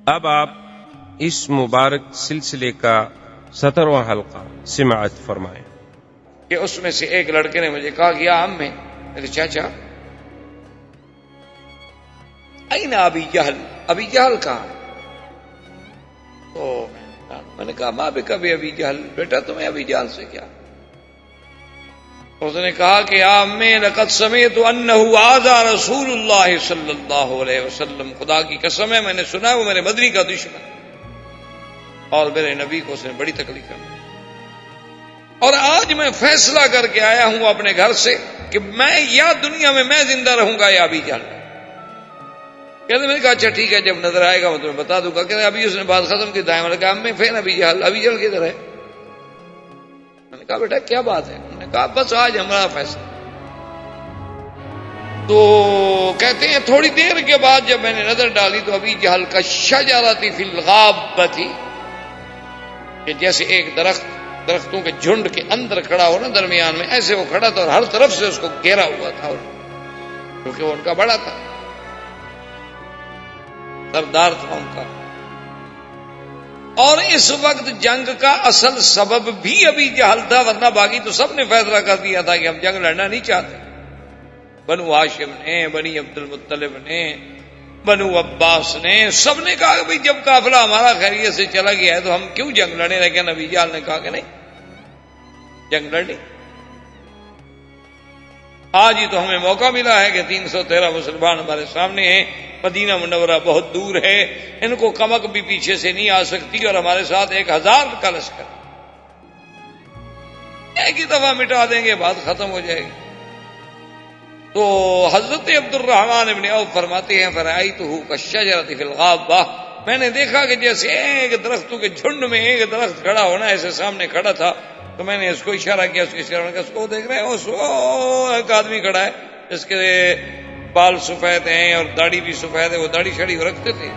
اب آپ اس مبارک سلسلے کا 17واں حلقہ سماعت فرمائیں کہ اس میں سے ایک لڑکے نے مجھے کہا کہ یا عمے، میرے چاچا، این ابی جہل، ابی جہل کہاں ہے؟ تو میں نے کہا ماں بے کبھی ابی جہل، بیٹا تمہیں ابی جہل سے کیا؟ اس نے کہا کہ یا عمے لقد سمعت انہ آذى رسول اللہ صلی اللہ علیہ وسلم، خدا کی قسم ہے میں نے سنا وہ میرے مدنی کا دشمن اور میرے نبی کو اس نے بڑی تکلیف دی، اور آج میں فیصلہ کر کے آیا ہوں اپنے گھر سے کہ میں یا دنیا میں میں زندہ رہوں گا یا ابی جہل۔ کہتے میں نے کہا اچھا ٹھیک ہے، جب نظر آئے گا میں تمہیں بتا دوں گا۔ کہتے ابھی اس نے بات ختم کی، دائیں میں نے کہا میں فین ابی جہل، ابی جہل کدھر ہے؟ میں نے کہا بیٹا کیا بات ہے؟ انہوں نے کہا بس آج ہمارا فیصلہ۔ تو کہتے ہیں تھوڑی دیر کے بعد جب میں نے نظر ڈالی تو ابی جہل کا شجرۃ فی الغابۃ، کہ جیسے ایک درختوں کے جھنڈ کے اندر کھڑا ہو نا درمیان میں، ایسے وہ کھڑا تھا اور ہر طرف سے اس کو گھیرا ہوا تھا، کیونکہ وہ ان کا بڑا تھا، سردار تھا ان کا۔ اور اس وقت جنگ کا اصل سبب بھی ابی جہل تھا، ورنہ باقی تو سب نے فیصلہ کر دیا تھا کہ ہم جنگ لڑنا نہیں چاہتے۔ بنو ہاشم نے، بنی عبد المطلب نے، بنو عباس نے، سب نے کہا کہ بھئی جب قافلہ ہمارا خیریت سے چلا گیا ہے تو ہم کیوں جنگ لڑیں، لیکن ابی جہل نے کہا کہ نہیں جنگ لڑنی۔ آج ہی تو ہمیں موقع ملا ہے کہ 313 مسلمان ہمارے سامنے ہیں، مدینہ منورہ بہت دور ہے، ان کو کمک بھی پیچھے سے نہیں آ سکتی، اور ہمارے ساتھ 1000 کا لشکر، ایک ہی دفعہ مٹا دیں گے بات ختم ہو جائے گی۔ تو حضرت عبد الرحمن ابن عوف فرماتے ہیں فرأیتہ کالشجرۃ فی الغابۃ، میں نے دیکھا کہ جیسے ایک درختوں کے جھنڈ میں ایک درخت کھڑا ہونا ایسے سامنے کھڑا تھا، تو میں نے اس کو اشارہ کیا، اس کو اشارہ کیا، اس کو دیکھ رہے ہیں ایک آدمی کھڑا ہے جس کے بال سفید ہیں اور داڑھی بھی سفید ہے، وہ داڑھی شاڑھی رکھتے تھے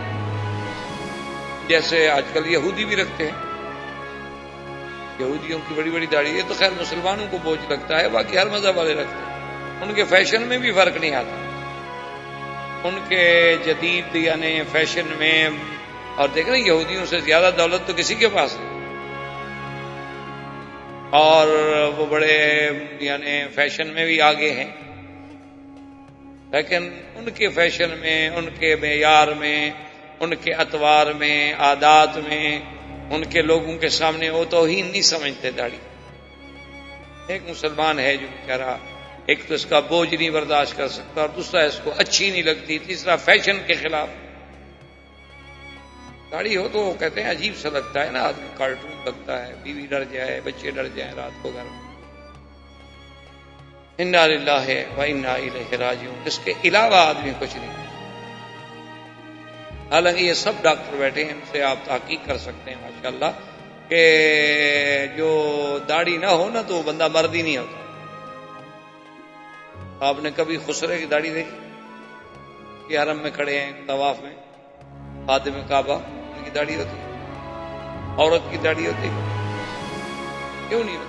جیسے آج کل یہودی بھی رکھتے ہیں، یہودیوں کی بڑی بڑی داڑھی، یہ تو خیر مسلمانوں کو بوجھ لگتا ہے، باقی ہر مذہب والے رکھتے ہیں، ان کے فیشن میں بھی فرق نہیں آتا، ان کے جدید یعنی فیشن میں، اور دیکھ رہے ہیں یہودیوں سے زیادہ دولت تو کسی کے پاس نہیں، اور وہ بڑے یعنی فیشن میں بھی آگے ہیں، لیکن ان کے فیشن میں، ان کے معیار میں، ان کے اطوار میں، عادات میں، ان کے لوگوں کے سامنے وہ توہین نہیں سمجھتے داڑھی۔ ایک مسلمان ہے جو بیچارہ ایک تو اس کا بوجھ نہیں برداشت کر سکتا، اور دوسرا اس کو اچھی نہیں لگتی، تیسرا فیشن کے خلاف۔ داڑھی ہو تو کہتے ہیں عجیب سا لگتا ہے نا، آدمی کارٹون لگتا ہے، بیوی ڈر جائے، بچے ڈر جائیں رات کو گھر میں۔ انا للہ و انا الیہ راجعون، اس کے علاوہ آدمی کچھ نہیں۔ حالانکہ یہ سب ڈاکٹر بیٹھے ہیں، ان سے آپ تحقیق کر سکتے ہیں ماشاءاللہ کہ جو داڑھی نہ ہو نا تو وہ بندہ مرد ہی نہیں ہوتا۔ آپ نے کبھی خسرے کی داڑھی دیکھی؟ یہ حرم میں کھڑے ہیں طواف میں، خادم کعبہ، ان کی داڑھی ہوتی ہے، عورت کی داڑھی ہوتی ہے، کیوں نہیں ہوتی؟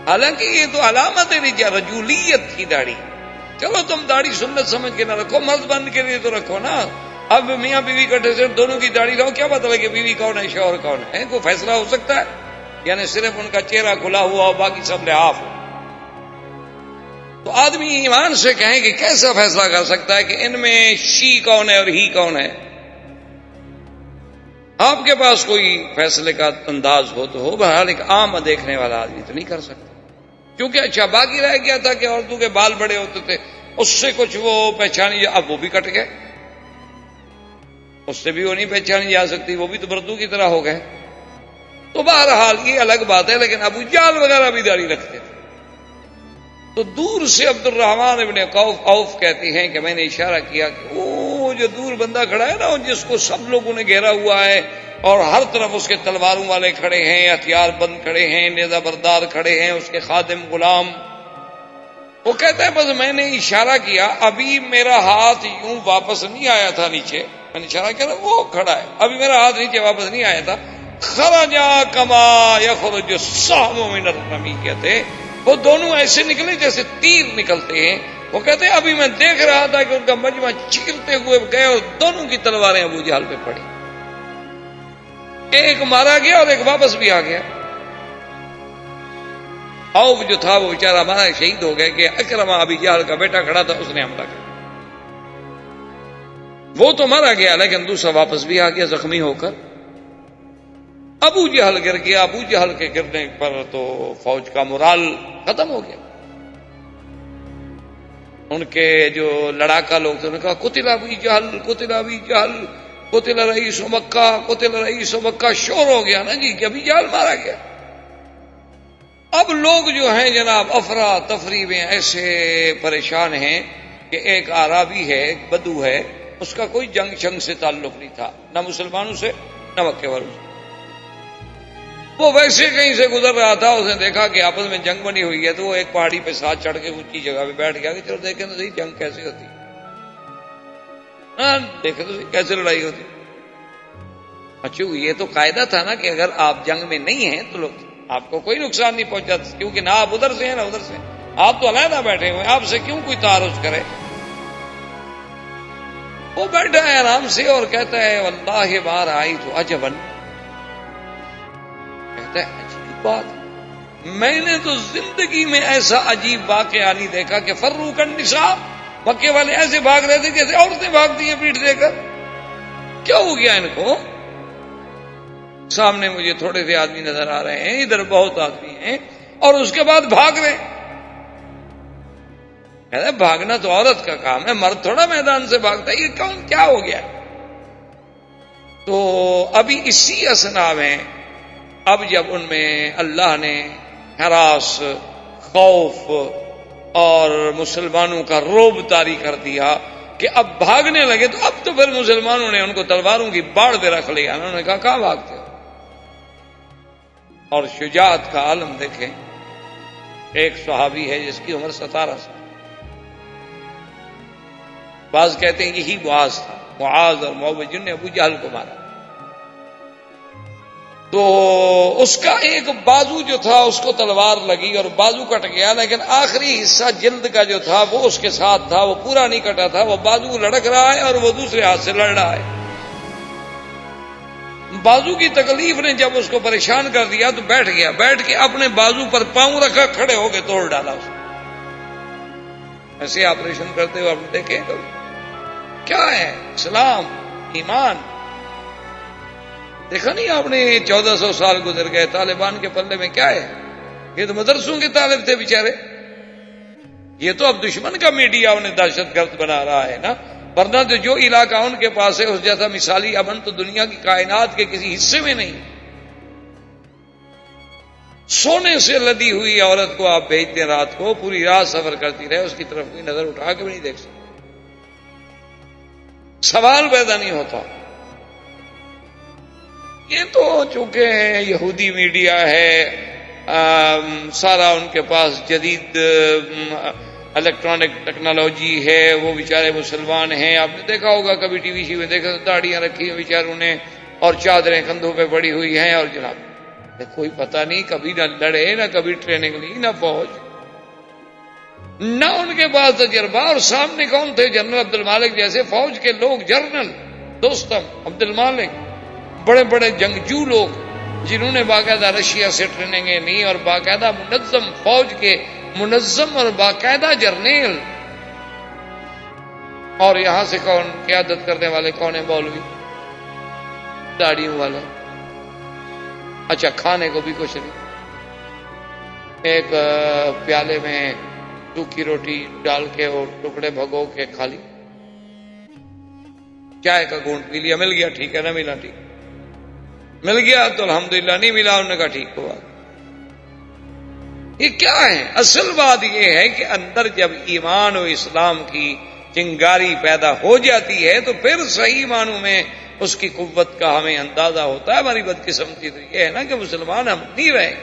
حالانکہ یہ تو علامت ہے رجولیت کی داڑھی۔ چلو تم داڑھی سنت سمجھ کے نہ رکھو، مرد بند کے لیے تو رکھو نا۔ اب میاں بیوی کٹھے سے دونوں کی داڑھی لاؤ، کیا پتہ لگے بیوی کون ہے شوہر کون ہے؟ کوئی فیصلہ ہو سکتا ہے؟ یعنی صرف ان کا چہرہ کھلا ہوا ہو باقی سب لحاف ہو، تو آدمی ایمان سے کہیں کہ کیسا فیصلہ کر سکتا ہے کہ ان میں شی کون ہے اور ہی کون ہے؟ آپ کے پاس کوئی فیصلے کا انداز ہو تو ہو، بہرحال ایک عام دیکھنے والا آدمی تو نہیں کر سکتا، کیونکہ اچھا باقی رہ گیا تھا کہ عورتوں کے بال بڑے ہوتے تھے، اس سے کچھ وہ پہچانی، اب وہ بھی کٹ گئے، اس سے بھی وہ نہیں پہچانی جا سکتی، وہ بھی تو مردوں کی طرح ہو گئے۔ تو بہرحال یہ الگ بات ہے، لیکن ابو جہل وغیرہ بھی داڑھی رکھتے تھے۔ تو دور سے عبد الرحمن ابن عوف کہتے ہیں کہ میں نے اشارہ کیا کہ وہ جو دور بندہ کھڑا ہے نا، جس کو سب لوگوں نے گھیرا ہوا ہے اور ہر طرف اس کے تلواروں والے کھڑے ہیں، ہتھیار بند کھڑے ہیں، نیزہ بردار کھڑے ہیں، اس کے خادم غلام، وہ کہتا ہے بس میں نے اشارہ کیا، ابھی میرا ہاتھ یوں واپس نہیں آیا تھا نیچے، میں نے اشارہ کیا وہ کھڑا ہے، ابھی میرا ہاتھ نیچے واپس نہیں آیا تھا، خرجا کما یخرج السهم من الرمی، کہتے وہ دونوں ایسے نکلے جیسے تیر نکلتے ہیں، وہ کہتے ہیں ابھی میں دیکھ رہا تھا کہ ان کا مجمع چیرتے ہوئے گئے اور دونوں کی تلواریں ابو جہل پہ پڑی، ایک مارا گیا اور ایک واپس بھی آ گیا۔ عوف جو تھا وہ بیچارہ ہمارا شہید ہو گیا کہ اکرمہ ابی جہل کا بیٹا کھڑا تھا، اس نے حملہ کیا، وہ تو مارا گیا لیکن دوسرا واپس بھی آ گیا زخمی ہو کر۔ ابو جہل گر گیا، ابو جہل کے گرنے پر تو فوج کا مورال ختم ہو گیا۔ ان کے جو لڑاکا لوگ تھے انہوں نے کہا قتل ابی جہل، قتل ابی جہل، قتل رئیس مکہ، قتل رئیس مکہ، شور ہو گیا نا جی کہ ابی جہل مارا گیا۔ اب لوگ جو ہیں جناب افراتفری میں ایسے پریشان ہیں کہ ایک عرابی ہے، ایک بدو ہے، اس کا کوئی جنگ شنگ سے تعلق نہیں تھا، نہ مسلمانوں سے نہ مکے والوں سے۔ وہ ویسے کہیں سے گزر رہا تھا، اس نے دیکھا کہ آپس میں جنگ بنی ہوئی ہے تو وہ ایک پہاڑی پہ ساتھ چڑھ کے اونچی جگہ پہ بیٹھ گیا کہ چلو دیکھیں تو صحیح جنگ کیسے ہوتی، ہاں دیکھیں تو صحیح کیسے لڑائی ہوتی۔ اچھا یہ تو قاعدہ تھا نا کہ اگر آپ جنگ میں نہیں ہیں تو لوگ آپ کو کوئی نقصان نہیں پہنچا، کیونکہ نہ آپ ادھر سے ہیں نہ ادھر سے، آپ تو علیحدہ بیٹھے ہوئے، آپ سے کیوں کوئی تعارض کرے۔ وہ بیٹھا ہے آرام سے اور کہتا ہے واللہ بار آئی تو عجبن، کہتا ہے عجیب بات، میں نے تو زندگی میں ایسا عجیب واقعہ نہیں دیکھا کہ فروق النساء، مکے والے ایسے بھاگ رہے تھے جیسے عورتیں بھاگتی ہیں پیٹھ دے کر، کیا ہو گیا ان کو؟ سامنے مجھے تھوڑے سے آدمی نظر آ رہے ہیں، ادھر بہت آدمی ہیں اور اس کے بعد بھاگ رہے ہیں۔ بھاگنا تو عورت کا کام ہے، مرد تھوڑا میدان سے بھاگتا ہے، یہ کون کیا ہو گیا؟ تو ابھی اسی اسنا میں اب جب ان میں اللہ نے ہراس، خوف اور مسلمانوں کا رعب طاری کر دیا کہ اب بھاگنے لگے، تو اب تو پھر مسلمانوں نے ان کو تلواروں کی باڑ دے رکھ لیا۔ انہوں نے کہا کہاں بھاگتے ہو؟ اور شجاعت کا عالم دیکھیں، ایک صحابی ہے جس کی عمر 17 سال، بعض کہتے ہیں یہی معاذ تھا، معاذ اور معوذ جن نے ابو جہل کو مارا۔ تو اس کا ایک بازو جو تھا اس کو تلوار لگی اور بازو کٹ گیا، لیکن آخری حصہ جلد کا جو تھا وہ اس کے ساتھ تھا، وہ پورا نہیں کٹا تھا، وہ بازو لڑک رہا ہے اور وہ دوسرے ہاتھ سے لڑ رہا ہے۔ بازو کی تکلیف نے جب اس کو پریشان کر دیا تو بیٹھ گیا، بیٹھ کے اپنے بازو پر پاؤں رکھا، کھڑے ہو کے توڑ ڈالا اس نے۔ ایسے آپریشن کرتے ہوئے آپ نے دیکھے کبھی؟ کیا ہے اسلام، ایمان؟ دیکھا نہیں آپ نے 1400 سال گزر گئے، طالبان کے پلے میں کیا ہے؟ یہ تو مدرسوں کے طالب تھے بیچارے، یہ تو اب دشمن کا میڈیا انہیں دہشت گرد بنا رہا ہے نا، ورنہ تو جو علاقہ ان کے پاس ہے اس جیسا مثالی امن تو دنیا کی کائنات کے کسی حصے میں نہیں۔ سونے سے لدی ہوئی عورت کو آپ بھیج دیں رات کو، پوری رات سفر کرتی رہے، اس کی طرف کوئی نظر اٹھا کے بھی نہیں دیکھ سکتا، سوال پیدا نہیں ہوتا۔ یہ تو چونکہ یہودی میڈیا ہے، سارا ان کے پاس جدید الیکٹرانک ٹیکنالوجی ہے، وہ بیچارے مسلمان ہیں، آپ نے دیکھا ہوگا کبھی ٹی وی شی میں دیکھا، داڑیاں رکھی ہیں بیچاروں نے اور چادریں کندھوں پہ پڑی ہوئی ہیں، اور جناب کوئی پتہ نہیں، کبھی نہ لڑے، نہ کبھی ٹریننگ لی، نہ فوج، نہ ان کے پاس تجربہ، اور سامنے کون تھے؟ جنرل عبد المالک جیسے فوج کے لوگ، جنرل دوستم عبد المالک، بڑے بڑے جنگجو لوگ جنہوں نے باقاعدہ رشیا سے ٹریننگیں لی اور باقاعدہ منظم فوج کے منظم اور باقاعدہ جرنیل، اور یہاں سے کون قیادت کرنے والے؟ کون ہے؟ مولوی داڑیوں والے۔ اچھا کھانے کو بھی کچھ نہیں، ایک پیالے میں سوکھی روٹی ڈال کے اور ٹکڑے بھگو کے کھا لی، چائے کا گھونٹ پی لیا، مل گیا ٹھیک ہے، نہ ملا ٹھیک، مل گیا تو الحمدللہ، نہیں ملا انہوں نے کہا ٹھیک ہوا۔ یہ کیا ہے؟ اصل بات یہ ہے کہ اندر جب ایمان و اسلام کی چنگاری پیدا ہو جاتی ہے تو پھر صحیح معنوں میں اس کی قوت کا ہمیں اندازہ ہوتا ہے۔ ہماری بدقسمتی تو یہ ہے نا کہ مسلمان ہم نہیں رہے،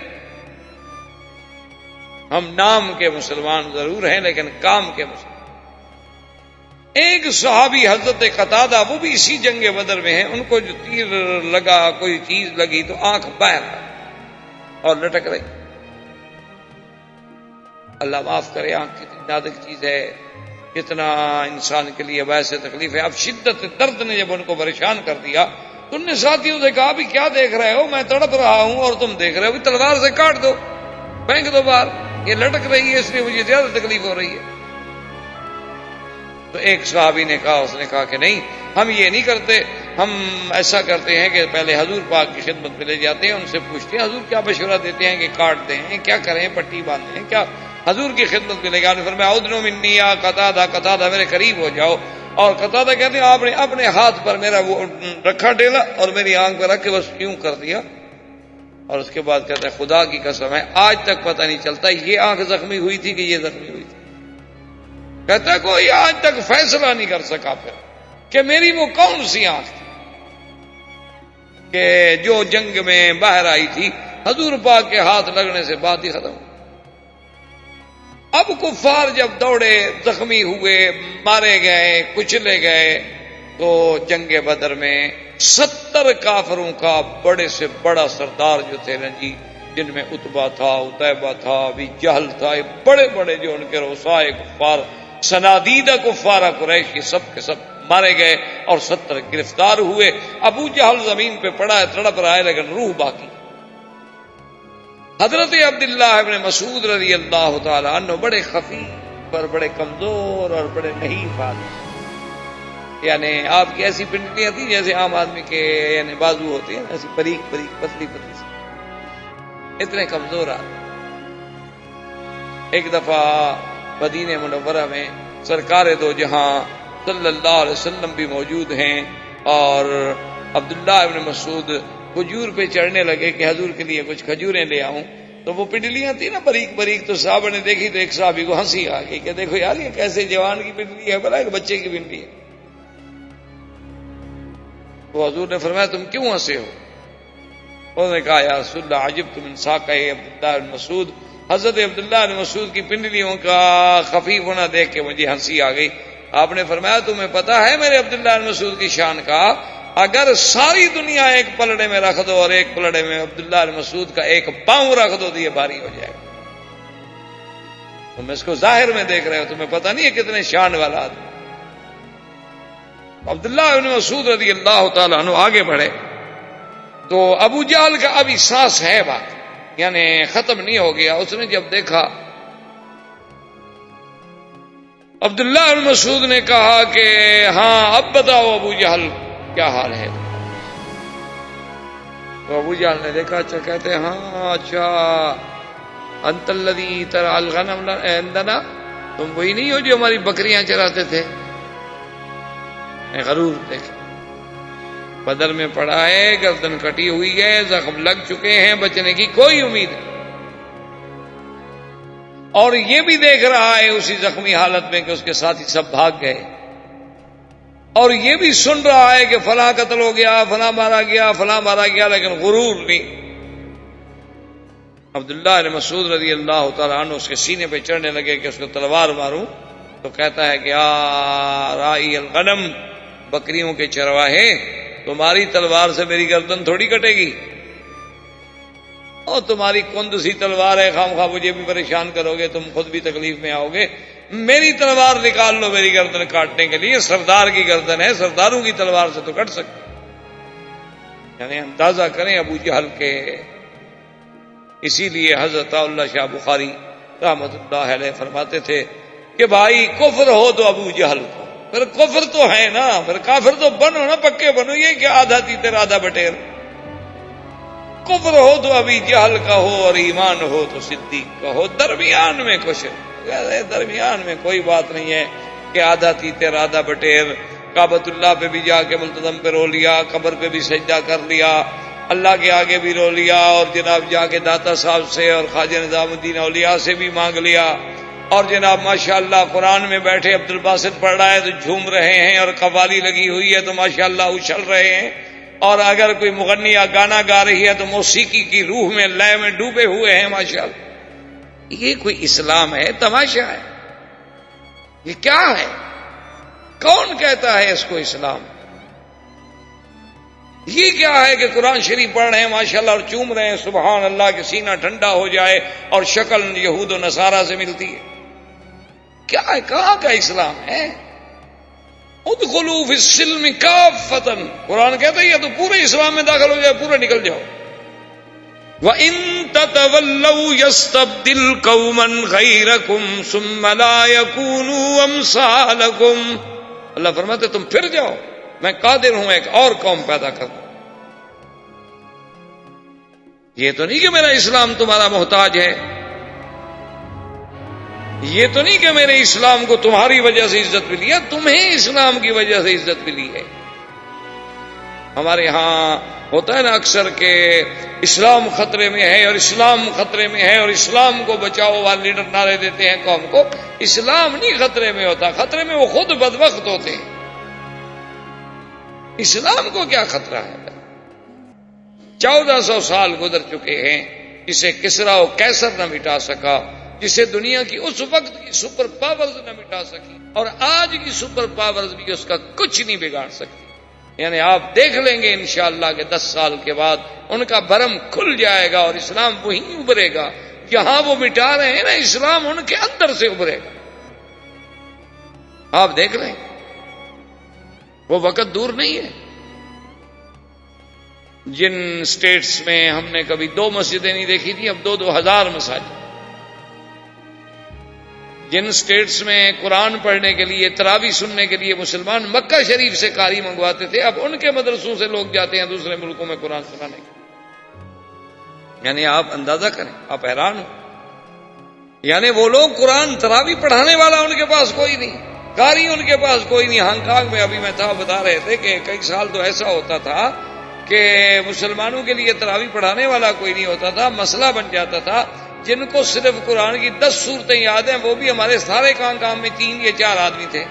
ہم نام کے مسلمان ضرور ہیں لیکن کام کے مسلمان۔ ایک صحابی حضرت قتادہ، وہ بھی اسی جنگ بدر میں ہیں، ان کو جو تیر لگا، کوئی چیز لگی تو آنکھ باہر اور لٹک رہی۔ اللہ معاف کرے، آنکھ کتنی نازک چیز ہے، کتنا انسان کے لیے ویسے تکلیف ہے. اب شدت درد نے جب ان کو پریشان کر دیا تو ان نے ساتھیوں سے کہا بھی کیا دیکھ رہے ہو, میں تڑپ رہا ہوں اور تم دیکھ رہے ہو, تلوار سے کاٹ دو, پھینک دو باہر, یہ لٹک رہی ہے اس لیے مجھے زیادہ تکلیف ہو رہی ہے. تو ایک صحابی نے کہا, اس نے کہا کہ نہیں, ہم یہ نہیں کرتے, ہم ایسا کرتے ہیں کہ پہلے حضور پاک کی خدمت میں لے جاتے ہیں, ان سے پوچھتے ہیں حضور کیا مشورہ دیتے ہیں کہ کاٹ دیں, کیا کریں, پٹی باندھیں, کیا. حضور کی خدمت میں لے گیا, فرمایا ادنو منی یا قتادہ, قتادہ میرے قریب ہو جاؤ. اور قتادہ کہتے ہیں آپ نے اپنے ہاتھ پر میرا وہ رکھا ڈیلا اور میری آنکھ پر رکھ کے بس یوں کر دیا, اور اس کے بعد کہتے ہیں خدا کی قسم ہے آج تک پتہ نہیں چلتا یہ آنکھ زخمی ہوئی تھی کہ یہ زخمی ہوئی تھی. کہتا ہے کوئی آج تک فیصلہ نہیں کر سکا پھر کہ میری وہ کون سی آنکھ تھی کہ جو جنگ میں باہر آئی تھی, حضور پاک کے ہاتھ لگنے سے بات ہی ختم. اب کفار جب دوڑے, زخمی ہوئے, مارے گئے, کچلے گئے, تو جنگ بدر میں 70 کافروں کا بڑے سے بڑا سردار جو تھے نا جی, جن میں عتبہ تھا, عتیبہ تھا, ابی جہل تھا, یہ بڑے بڑے جو ان کے رؤسائے کفار, سنادیدہ کفار قریش, یہ سب کے سب مارے گئے اور 70 گرفتار ہوئے. ابو جہل زمین پہ پڑا ہے, تڑپ رہا ہے, لیکن روح باقی. حضرت عبداللہ ابن مسعود رضی اللہ تعالی عنہ بڑے خفیف اور بڑے کمزور اور بڑے نحیف آدمی, یعنی آپ کی ایسی پنڈلیاں تھیں جیسے عام آدمی کے یعنی بازو ہوتے ہیں, ایسی باریک باریک پتلی پتلی سی, اتنے کمزور آدمی. ایک دفعہ مدینہ منورہ میں سرکار دو جہاں صلی اللہ علیہ وسلم بھی موجود ہیں, اور عبداللہ ابن مسعود کھجور پہ چڑھنے لگے کہ حضور کے لیے کچھ کھجوریں لے آؤں. تو وہ پنڈلیاں تھیں نا باریک باریک, تو صحابہ نے دیکھی تو ایک صحابی کو ہنسی آ گئی کہ دیکھو یار یہ کیسے جوان کی پنڈلی ہے, بلا ایک بچے کی پنڈلی ہے. تو حضور نے فرمایا تم کیوں ہنسے ہو؟ انہوں نے کہا یا رسول اللہ عجبت من ساقہ عبداللہ بن مسعود, حضرت عبداللہ بن مسعود کی پنڈلیوں کا خفیف ہونا دیکھ کے مجھے ہنسی آ گئی. آپ نے فرمایا تمہیں پتا ہے میرے عبداللہ بن مسعود کی شان کا, اگر ساری دنیا ایک پلڑے میں رکھ دو اور ایک پلڑے میں عبداللہ بن مسعود کا ایک پاؤں رکھ دو تو یہ بھاری ہو جائے گا. تم اس کو ظاہر میں دیکھ رہے ہو, تمہیں پتہ نہیں ہے کتنے شان والا آدمی. عبداللہ بن مسعود رضی اللہ تعالیٰ عنہ آگے بڑھے تو ابو جہل کا ابھی سانس ہے بات, یعنی ختم نہیں ہو گیا. اس نے جب دیکھا عبداللہ بن مسعود نے کہا کہ ہاں اب بتاؤ ابو جہل کیا حال ہے. تو ابو جہل نے دیکھا, اچھا کہتے ہیں ہاں اچھا انت الذی ترعی الغنم عندنا, تم وہی نہیں ہو جو ہماری بکریاں چراتے تھے. غرور دیکھیں, بدر میں پڑا ہے, گردن کٹی ہوئی ہے, زخم لگ چکے ہیں, بچنے کی کوئی امید نہیں. اور یہ بھی دیکھ رہا ہے اسی زخمی حالت میں کہ اس کے ساتھی سب بھاگ گئے, اور یہ بھی سن رہا ہے کہ فلاں قتل ہو گیا, فلاں مارا گیا, فلاں مارا گیا, لیکن غرور نہیں. عبداللہ بن مسعود رضی اللہ تعالیٰ عنہ اس کے سینے پہ چڑھنے لگے کہ اس کو تلوار ماروں, تو کہتا ہے کہ رائی الغنم, بکریوں کے چرواہے, تمہاری تلوار سے میری گردن تھوڑی کٹے گی, اور تمہاری کند سی تلوار ہے, خام خواہ مجھے بھی پریشان کرو گے, تم خود بھی تکلیف میں آؤ گے. میری تلوار نکال لو میری گردن کاٹنے کے لیے, سردار کی گردن ہے, سرداروں کی تلوار سے تو کٹ سکتے. یعنی اندازہ کریں ابو جہل کے. اسی لیے حضرت اللہ شاہ بخاری رحمۃ اللہ علیہ فرماتے تھے کہ بھائی کفر ہو تو ابو جہل کو, پھر کفر تو ہے نا, پھر کافر تو بنو نا, پکے بنو. یہ کہ آدھا تیتر آدھا بٹیر. کفر ہو تو ابھی جہل کا ہو, اور ایمان ہو تو صدیق کا ہو. درمیان میں کچھ, درمیان میں کوئی بات نہیں ہے کہ آدھا تیتر آدھا بٹیر. کعبۃ اللہ پہ بھی جا کے ملتزم پہ رو لیا, قبر پہ بھی سجدہ کر لیا, اللہ کے آگے بھی رو لیا, اور جناب جا کے داتا صاحب سے اور خواجہ نظام الدین اولیاء سے بھی مانگ لیا, اور جناب ماشاءاللہ قرآن میں بیٹھے عبد الباسط پڑھ رہا ہے تو جھوم رہے ہیں, اور قوالی لگی ہوئی ہے تو ماشاءاللہ اچھل رہے ہیں, اور اگر کوئی مغنی یا گانا گا رہی ہے تو موسیقی کی روح میں لے میں ڈوبے ہوئے ہیں ماشاءاللہ. یہ کوئی اسلام ہے؟ تماشا ہے. یہ کیا ہے؟ کون کہتا ہے اس کو اسلام؟ یہ کیا ہے کہ قرآن شریف پڑھ رہے ہیں ماشاءاللہ اور چوم رہے ہیں سبحان اللہ, کہ سینہ ٹھنڈا ہو جائے اور شکل یہود و نصارہ سے ملتی ہے. کیا ہے؟ کہاں کا اسلام ہے؟ ادخلوا فی السلم کافۃ، قرآن کہتا ہے یا تو پورے اسلام میں داخل ہو جائے، پورا نکل جاؤ. وَإِن تَتَوَلَّوْا يَسْتَبْدِلْ قَوْمًا غَيْرَكُمْ ثُمَّ لَا يَكُونُوا أَمْثَالَكُمْ. اللہ فرماتے تم پھر جاؤ، میں قادر ہوں ایک اور قوم پیدا کر دوں. یہ تو نہیں کہ میرا اسلام تمہارا محتاج ہے، یہ تو نہیں کہ میرے اسلام کو تمہاری وجہ سے عزت ملی ہے، تمہیں اسلام کی وجہ سے عزت ملی ہے. ہمارے ہاں ہوتا ہے نا اکثر کہ اسلام خطرے میں ہے اور اسلام خطرے میں ہے اور اسلام کو بچاؤ والے لیڈر نعرے دیتے ہیں قوم کو. اسلام نہیں خطرے میں ہوتا، خطرے میں وہ خود بدبخت ہوتے ہیں. اسلام کو کیا خطرہ ہے؟ 1400 سال گزر چکے ہیں، جسے کسرا و کیسر نہ مٹا سکا، جسے دنیا کی اس وقت کی سپر پاورز نہ مٹا سکی، اور آج کی سپر پاورز بھی اس کا کچھ نہیں بگاڑ سکتی. یعنی آپ دیکھ لیں گے انشاءاللہ کہ 10 سال کے بعد ان کا بھرم کھل جائے گا اور اسلام وہیں ابھرے گا. جہاں وہ مٹا رہے ہیں نا اسلام ان کے اندر سے ابھرے گا. آپ دیکھ لیں، وہ وقت دور نہیں ہے. جن سٹیٹس میں ہم نے کبھی 2 مسجدیں نہیں دیکھی تھی، اب 2,000 مساجد. جن سٹیٹس میں قرآن پڑھنے کے لیے، تراویح سننے کے لیے مسلمان مکہ شریف سے قاری منگواتے تھے، اب ان کے مدرسوں سے لوگ جاتے ہیں دوسرے ملکوں میں قرآن سنانے کے. یعنی آپ اندازہ کریں، آپ حیران ہو. یعنی وہ لوگ قرآن تراویح پڑھانے والا ان کے پاس کوئی نہیں، قاری ان کے پاس کوئی نہیں. ہانگ کانگ میں ابھی میں تھا، بتا رہے تھے کہ کئی سال تو ایسا ہوتا تھا کہ مسلمانوں کے لیے تراویح پڑھانے والا کوئی نہیں ہوتا تھا. مسئلہ بن جاتا تھا جن کو صرف قرآن کی 10 سورتیں یاد ہیں، وہ بھی ہمارے سارے کام میں 3 یا 4 آدمی تھے.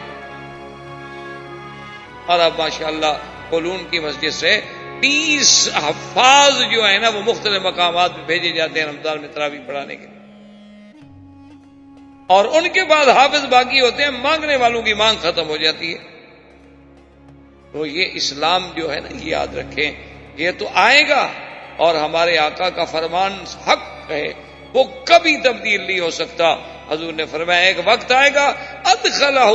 اور اب ماشاءاللہ قولون کی مسجد سے 30 حفاظ جو ہیں نا، وہ مختلف مقامات میں بھیجے جاتے ہیں رمضان میں تراویح پڑھانے کے لیے. اور ان کے بعد حافظ باقی ہوتے ہیں، مانگنے والوں کی مانگ ختم ہو جاتی ہے. تو یہ اسلام جو ہے نا، یہ یاد رکھیں، یہ تو آئے گا اور ہمارے آقا کا فرمان حق ہے، وہ کبھی تبدیل نہیں ہو سکتا. حضور نے فرمایا ایک وقت آئے گا ادخلہ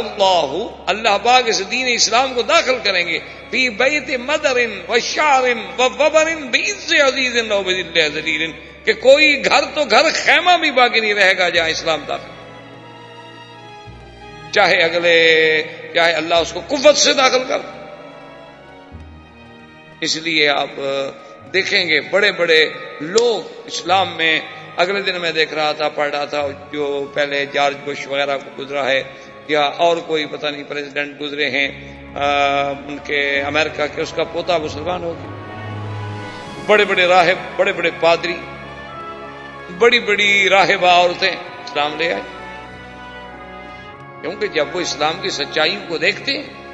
اللہ پاک اس دین اسلام کو داخل کریں گے فی بیت مدر وشعر ووبر بعز عزیز و بذل ذلیل، کہ کوئی گھر تو گھر، خیمہ بھی باقی نہیں رہے گا جہاں اسلام داخل، چاہے اللہ اس کو قوت سے داخل کر. اس لیے آپ دیکھیں گے بڑے بڑے لوگ اسلام میں. اگلے دن میں دیکھ رہا تھا، پڑھ رہا تھا، جو پہلے جارج بش وغیرہ کو گزرا ہے یا اور کوئی پتہ نہیں پریزیڈنٹ گزرے ہیں ان کے امریکہ کے، اس کا پوتا مسلمان ہو گیا. بڑے بڑے راہب، بڑے بڑے پادری، بڑی بڑی راہبہ عورتیں اسلام لے آئے، کیونکہ جب وہ اسلام کی سچائیوں کو دیکھتے ہیں،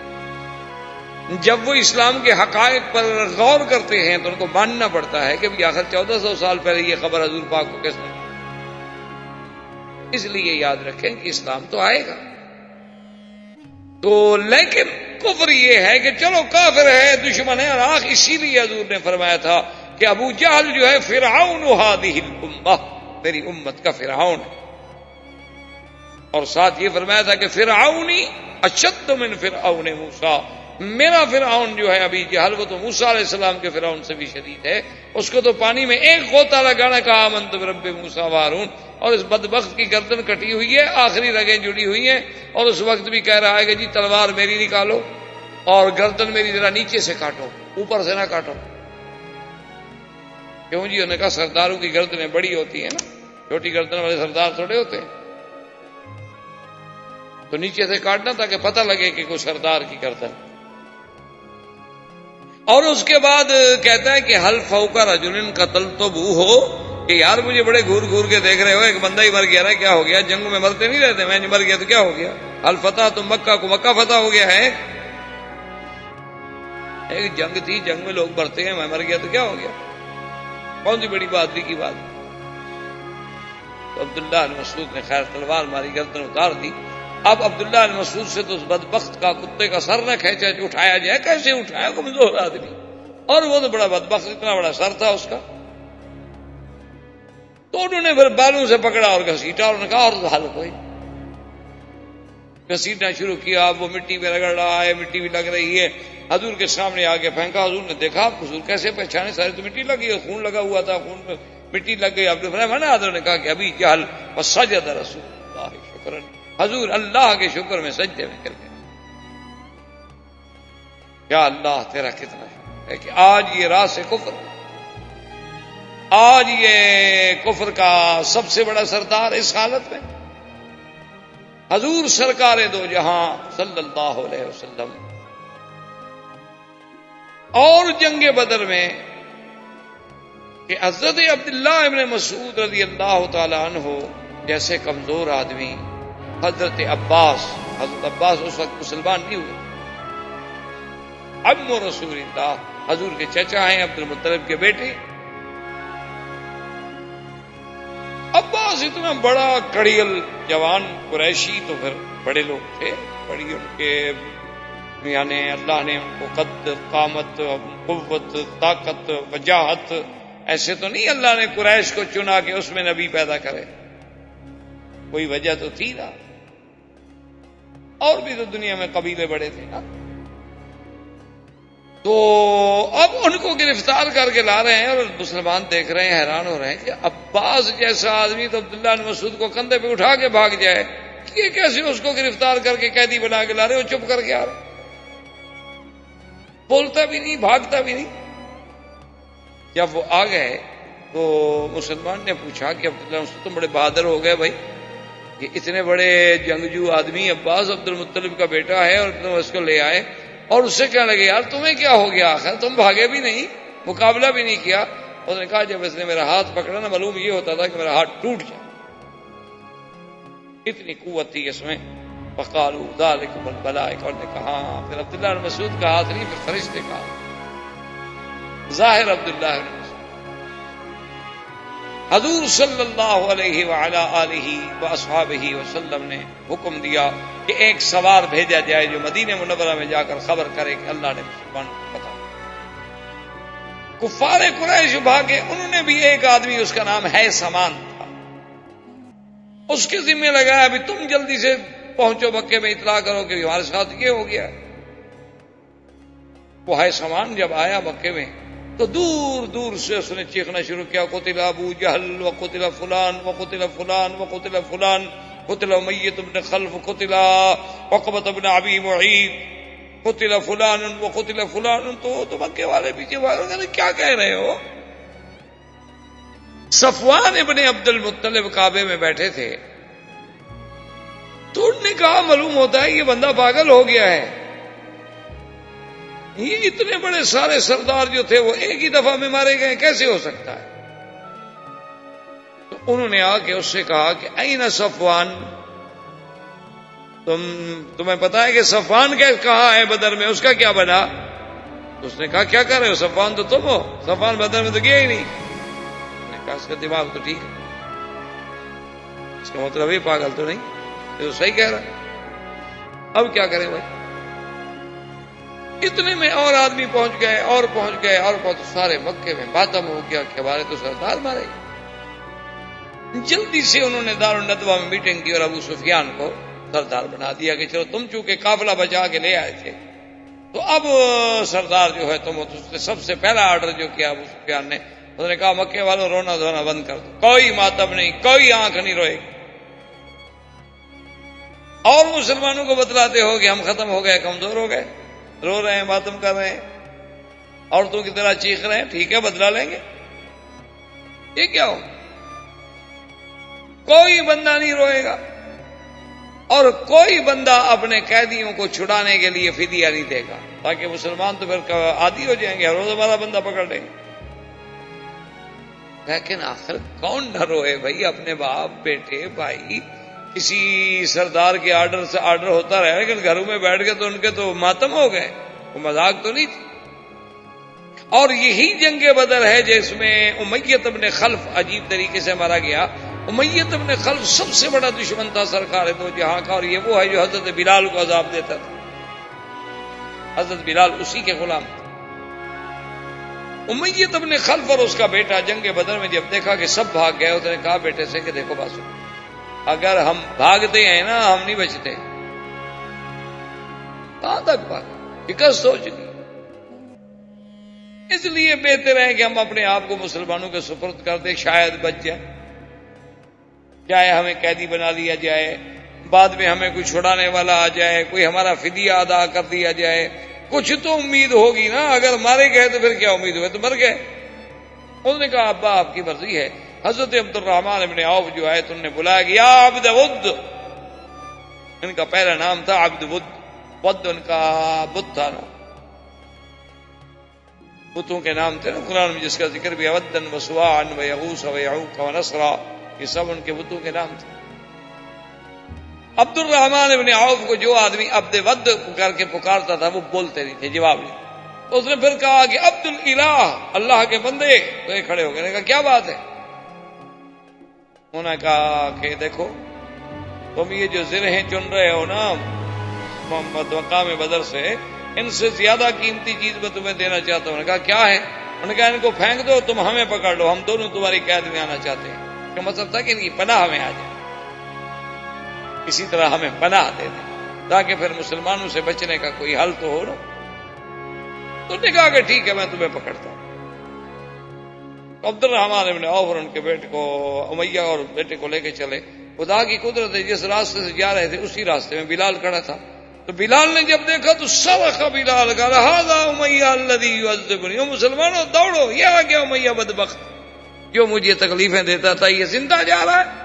جب وہ اسلام کے حقائق پر غور کرتے ہیں، تو ان کو ماننا پڑتا ہے کہ آخر 1400 سال پہلے یہ خبر حضور پاک کو کس نے. اس لیے یاد رکھیں کہ اسلام تو آئے گا تو، لیکن کفر یہ ہے کہ چلو کافر ہے، دشمن ہے، اور اسی لیے حضور نے فرمایا تھا کہ ابو جہل جو ہے فرعون هذه الامہ، میری امت کا فرعون ہے. اور ساتھ یہ فرمایا تھا کہ فرعونی اشد من فرعون موسیٰ، میرا فرعون جو ہے ابھی جہل، وہ تو موسیٰ علیہ السلام کے فرعون سے بھی شدید ہے. اس کو تو پانی میں ایک غوطہ لگانا کہا آمنت برب موسیٰ و ہارون، اور اس بدبخت کی گردن کٹی ہوئی ہے، آخری رگیں جڑی ہوئی ہیں، اور اس وقت بھی کہہ رہا ہے کہ جی تلوار میری نکالو اور گردن میری ذرا نیچے سے کاٹو، اوپر سے نہ کاٹو. کیوں جی؟ انہوں نے کہا سرداروں کی گردنیں بڑی ہوتی ہیں نا، چھوٹی گردن والے سردار تھوڑے ہوتے ہیں، تو نیچے سے کاٹنا تاکہ پتہ لگے کہ کوئی سردار کی گردن. اور اس کے بعد کہتا ہے کہ حل فوق رجل قتلتموہ ہو، کہ یار مجھے بڑے گھور گھور کے دیکھ رہے ہو، ایک بندہ ہی مر گیا نا، کیا ہو گیا؟ جنگ میں مرتے نہیں رہتے، میں مر گیا تو کیا ہو گیا؟ حل فتح تم مکہ کو، مکہ فتح ہو گیا ہے. ایک جنگ تھی، جنگ میں لوگ مرتے ہیں، میں مر گیا تو کیا ہو گیا؟ کون سی بڑی بہادری کی بات؟ تو عبداللہ بن مسعود نے خیر تلوار ماری، گردن اتار دی. اب عبداللہ بن مسعود سے تو اس بدبخت کا کتے کا سر نہ کھینچا جو اٹھایا جائے، کیسے اٹھایا؟ کمزور آدمی، اور وہ تو بڑا بدبخت، اتنا بڑا سر تھا اس کا. تو انہوں نے پھر بالوں سے پکڑا اور گھسیٹا، اور نے کہا اور حل کوئی. گھسیٹنا شروع کیا، اب وہ مٹی میں رگڑ رہا ہے، مٹی بھی لگ رہی ہے، حضور کے سامنے آگے پھینکا، حضور نے دیکھا، حضور کیسے پہچانے، سارے تو مٹی لگی ہے، خون لگا ہوا تھا، خون میں مٹی لگ گئی، آپ نے فرمایا، حضور نے کہا کہ ابھی جہل وسجد رسول اللہ شکرا، حضور اللہ کے شکر میں سجدے میں گر گئے. کیا اللہ تیرا کتنا شکر ہے کہ آج یہ راس کفر، آج یہ کفر کا سب سے بڑا سردار اس حالت میں حضور سرکار دو جہاں صلی اللہ علیہ وسلم. اور جنگ بدر میں کہ حضرت عبداللہ ابن مسعود رضی اللہ تعالی عنہ جیسے کمزور آدمی، حضرت عباس اس وقت مسلمان نہیں ہوئے، عم رسول اللہ، حضور کے چچا ہیں، عبد المطلب کے بیٹے. عباس اتنا بڑا کڑیل جوان قریشی، تو پھر بڑے لوگ تھے، بڑی ان کے یعنی اللہ نے ان کو قد، قامت، قوت، طاقت، وجاہت، ایسے تو نہیں اللہ نے قریش کو چنا کہ اس میں نبی پیدا کرے، کوئی وجہ تو تھی نا، اور بھی تو دنیا میں قبیلے بڑے تھے نا. تو اب ان کو گرفتار کر کے لا رہے ہیں اور مسلمان دیکھ رہے ہیں، حیران ہو رہے ہیں کہ عباس جیسا آدمی تو عبداللہ بن مسعود کو کندھے پہ اٹھا کے بھاگ جائے، یہ کیسے اس کو گرفتار کر کے قیدی بنا کے لا رہے، وہ چپ کر کے آ رہے، بولتا بھی نہیں، بھاگتا بھی نہیں. جب وہ آ گئے تو مسلمان نے پوچھا کہ عبداللہ بن مسعود تم بڑے بہادر ہو گئے بھائی، یہ اتنے بڑے جنگجو آدمی عباس عبد المطلب کا بیٹا ہے اور تم اس کو لے آئے، اور اس سے کہنے لگے یار تمہیں کیا ہو گیا، آخر تم بھاگے بھی نہیں، مقابلہ بھی نہیں کیا. اس نے کہا جب اس نے میرا ہاتھ پکڑا نا، معلوم یہ ہوتا تھا کہ میرا ہاتھ ٹوٹ جائے، اتنی قوت تھی اس میں. فقالوا ذلکم الملائکہ، اور نے کہا پھر عبداللہ بن مسعود کا ہاتھ نہیں، پھر فرشتے کا ظاہر عبداللہ بن مسعود. حضور صلی اللہ علیہ وعلی آلہ واصحابہ وسلم نے حکم دیا کہ ایک سوار بھیجا جائے جو مدینہ منورہ میں جا کر خبر کرے کہ اللہ نے مسلمانوں کو پتا. کفار قریش بھاگے، انہوں نے بھی ایک آدمی، اس کا نام ہے سامان تھا، اس کے ذمہ لگایا ابھی تم جلدی سے پہنچو مکے میں، اطلاع کرو کہ ہمارے ساتھ یہ ہو گیا. وہ ہے سامان جب آیا مکے میں تو دور دور سے اس نے چیخنا شروع کیا، قتل ابو جہل وقتل فلان وقتل فلان وقتل فلان، قتل امیۃ بن خلف، قتل عقبۃ بن ابی معیط، قتل فلان وقتل فلان. تو مکے والے پیچھے والے کیا کہہ رہے ہو؟ صفوان ابن عبد المطلب کعبے میں بیٹھے تھے، تو انہوں نے کہا معلوم ہوتا ہے یہ بندہ پاگل ہو گیا ہے، یہ اتنے بڑے سارے سردار جو تھے وہ ایک ہی دفعہ میں مارے گئے، کیسے ہو سکتا ہے؟ تو انہوں نے آ کے اس سے کہا کہ این صفوان، تمہیں پتا ہے کہ صفوان کہاں ہے بدر میں، اس کا کیا بنا؟ تو اس نے کہا کیا کر رہے ہو، صفوان تو تم ہو، صفوان بدر میں تو گیا ہی نہیں. نے کہا اس کا دماغ تو ٹھیک ہے، اس کا مطلب یہ پاگل تو نہیں، یہ تو صحیح کہہ رہا. اب کیا کریں بھائی؟ اتنے میں اور آدمی پہنچ گئے اور پہنچ گئے اور سارے مکے میں ماتم ہو گیا کہ ہمارے تو سردار مارے. جلدی سے انہوں نے دارالندوہ میں میٹنگ کی اور ابو سفیان کو سردار بنا دیا کہ چلو تم چونکہ قافلہ بچا کے لے آئے تھے تو اب سردار جو ہے تم. اس نے سب سے پہلا آرڈر جو کیا ابو سفیان نے، اس نے کہا مکے والوں رونا دھونا بند کر دو، کوئی ماتم نہیں، کوئی آنکھ نہیں روئے گی، اور مسلمانوں کو بتلاتے ہو کہ ہم ختم ہو گئے، کمزور ہو گئے، رو رہے ہیں، ماتم کر رہے ہیں، عورتوں کی طرح چیخ رہے ہیں، ٹھیک ہے بدلا لیں گے. یہ کیا ہو؟ کوئی بندہ نہیں روئے گا اور کوئی بندہ اپنے قیدیوں کو چھڑانے کے لیے فدیہ نہیں دے گا، تاکہ مسلمان تو پھر عادی ہو جائیں گے، ہر روز ہمارا بندہ پکڑ لیں گے. لیکن آخر کون نہ روئے بھائی، اپنے باپ بیٹے بھائی، کسی سردار کے آرڈر سے آرڈر ہوتا رہے، لیکن گھروں میں بیٹھ کے تو ان کے تو ماتم ہو گئے، وہ مذاق تو نہیں تھی. اور یہی جنگ بدر ہے جس میں امیۃ بن خلف عجیب طریقے سے مارا گیا. امیۃ بن خلف سب سے بڑا دشمن تھا سرکار دو جہاں کا، اور یہ وہ ہے جو حضرت بلال کو عذاب دیتا تھا. حضرت بلال اسی کے غلام تھے. امیۃ بن خلف اور اس کا بیٹا جنگ بدر میں جب دیکھا کہ سب بھاگ گئے، اس نے کہا بیٹے سے کہ دیکھو بات سنو، اگر ہم بھاگتے ہیں نا ہم نہیں بچتے، کہاں تک بات شکست ہو چکی. اس لیے بہتر ہے کہ ہم اپنے آپ کو مسلمانوں کے سپرد کر دیں, شاید بچ جائے. چاہے ہمیں قیدی بنا لیا جائے, بعد میں ہمیں کوئی چھڑانے والا آ جائے, کوئی ہمارا فدیہ ادا کر دیا جائے, کچھ تو امید ہوگی نا. اگر مارے گئے تو پھر کیا امید ہوئے, تو مر گئے. انہوں نے کہا ابا آپ کی مرضی ہے. حضرت عبد الرحمن ابن عوف جو ہے تو انہوں نے بلایا کہ یا عبد ود, ان کا پہلا نام تھا عبد ود, ود ان کا بت تھا نا, بتوں کے نام تھے نا قرآن میں جس کا ذکر بھی ودن و سواعن و یغوث و یعوق و نصرا, یہ سب ان کے بتوں کے نام تھے. عبد الرحمن ابن عوف کو جو آدمی عبد ود کر کے پکارتا تھا وہ بولتے نہیں تھے, جواب نہیں. تو اس نے پھر کہا کہ عبد الالہ, اللہ کے بندے. تو یہ کھڑے ہو گئے, نے کہا کیا بات ہے؟ انہوں نے کہا کہ دیکھو تم یہ جو زرہیں چن رہے ہو نا مقام بدر سے, ان سے زیادہ قیمتی چیز میں تمہیں دینا چاہتا ہوں. نے کہا کیا ہے؟ انہوں نے کہا ان کو پھینک دو, تم ہمیں پکڑ لو, ہم دونوں تمہاری قید میں آنا چاہتے ہیں. اس کا مطلب تھا کہ ان کی پناہ ہمیں آ جائے, اسی طرح ہمیں پناہ دے دیں تاکہ پھر مسلمانوں سے بچنے کا کوئی حل تو ہو نا. تو نے کہا کہ ٹھیک ہے میں تمہیں پکڑتا ہوں. عبد الرحمن ابن عوف اور ان کے بیٹے کو امیہ اور بیٹے کو لے کے چلے. خدا کی قدرت ہے جس راستے سے جا رہے تھے اسی راستے میں بلال کھڑا تھا. تو بلال نے جب دیکھا تو صرخ بلال, قال هذا امیہ الذی یعذبنی, او مسلمانوں دوڑو, یہ آ گیا امیہ بدبخت جو مجھے تکلیفیں دیتا تھا, یہ زندہ جا رہا ہے.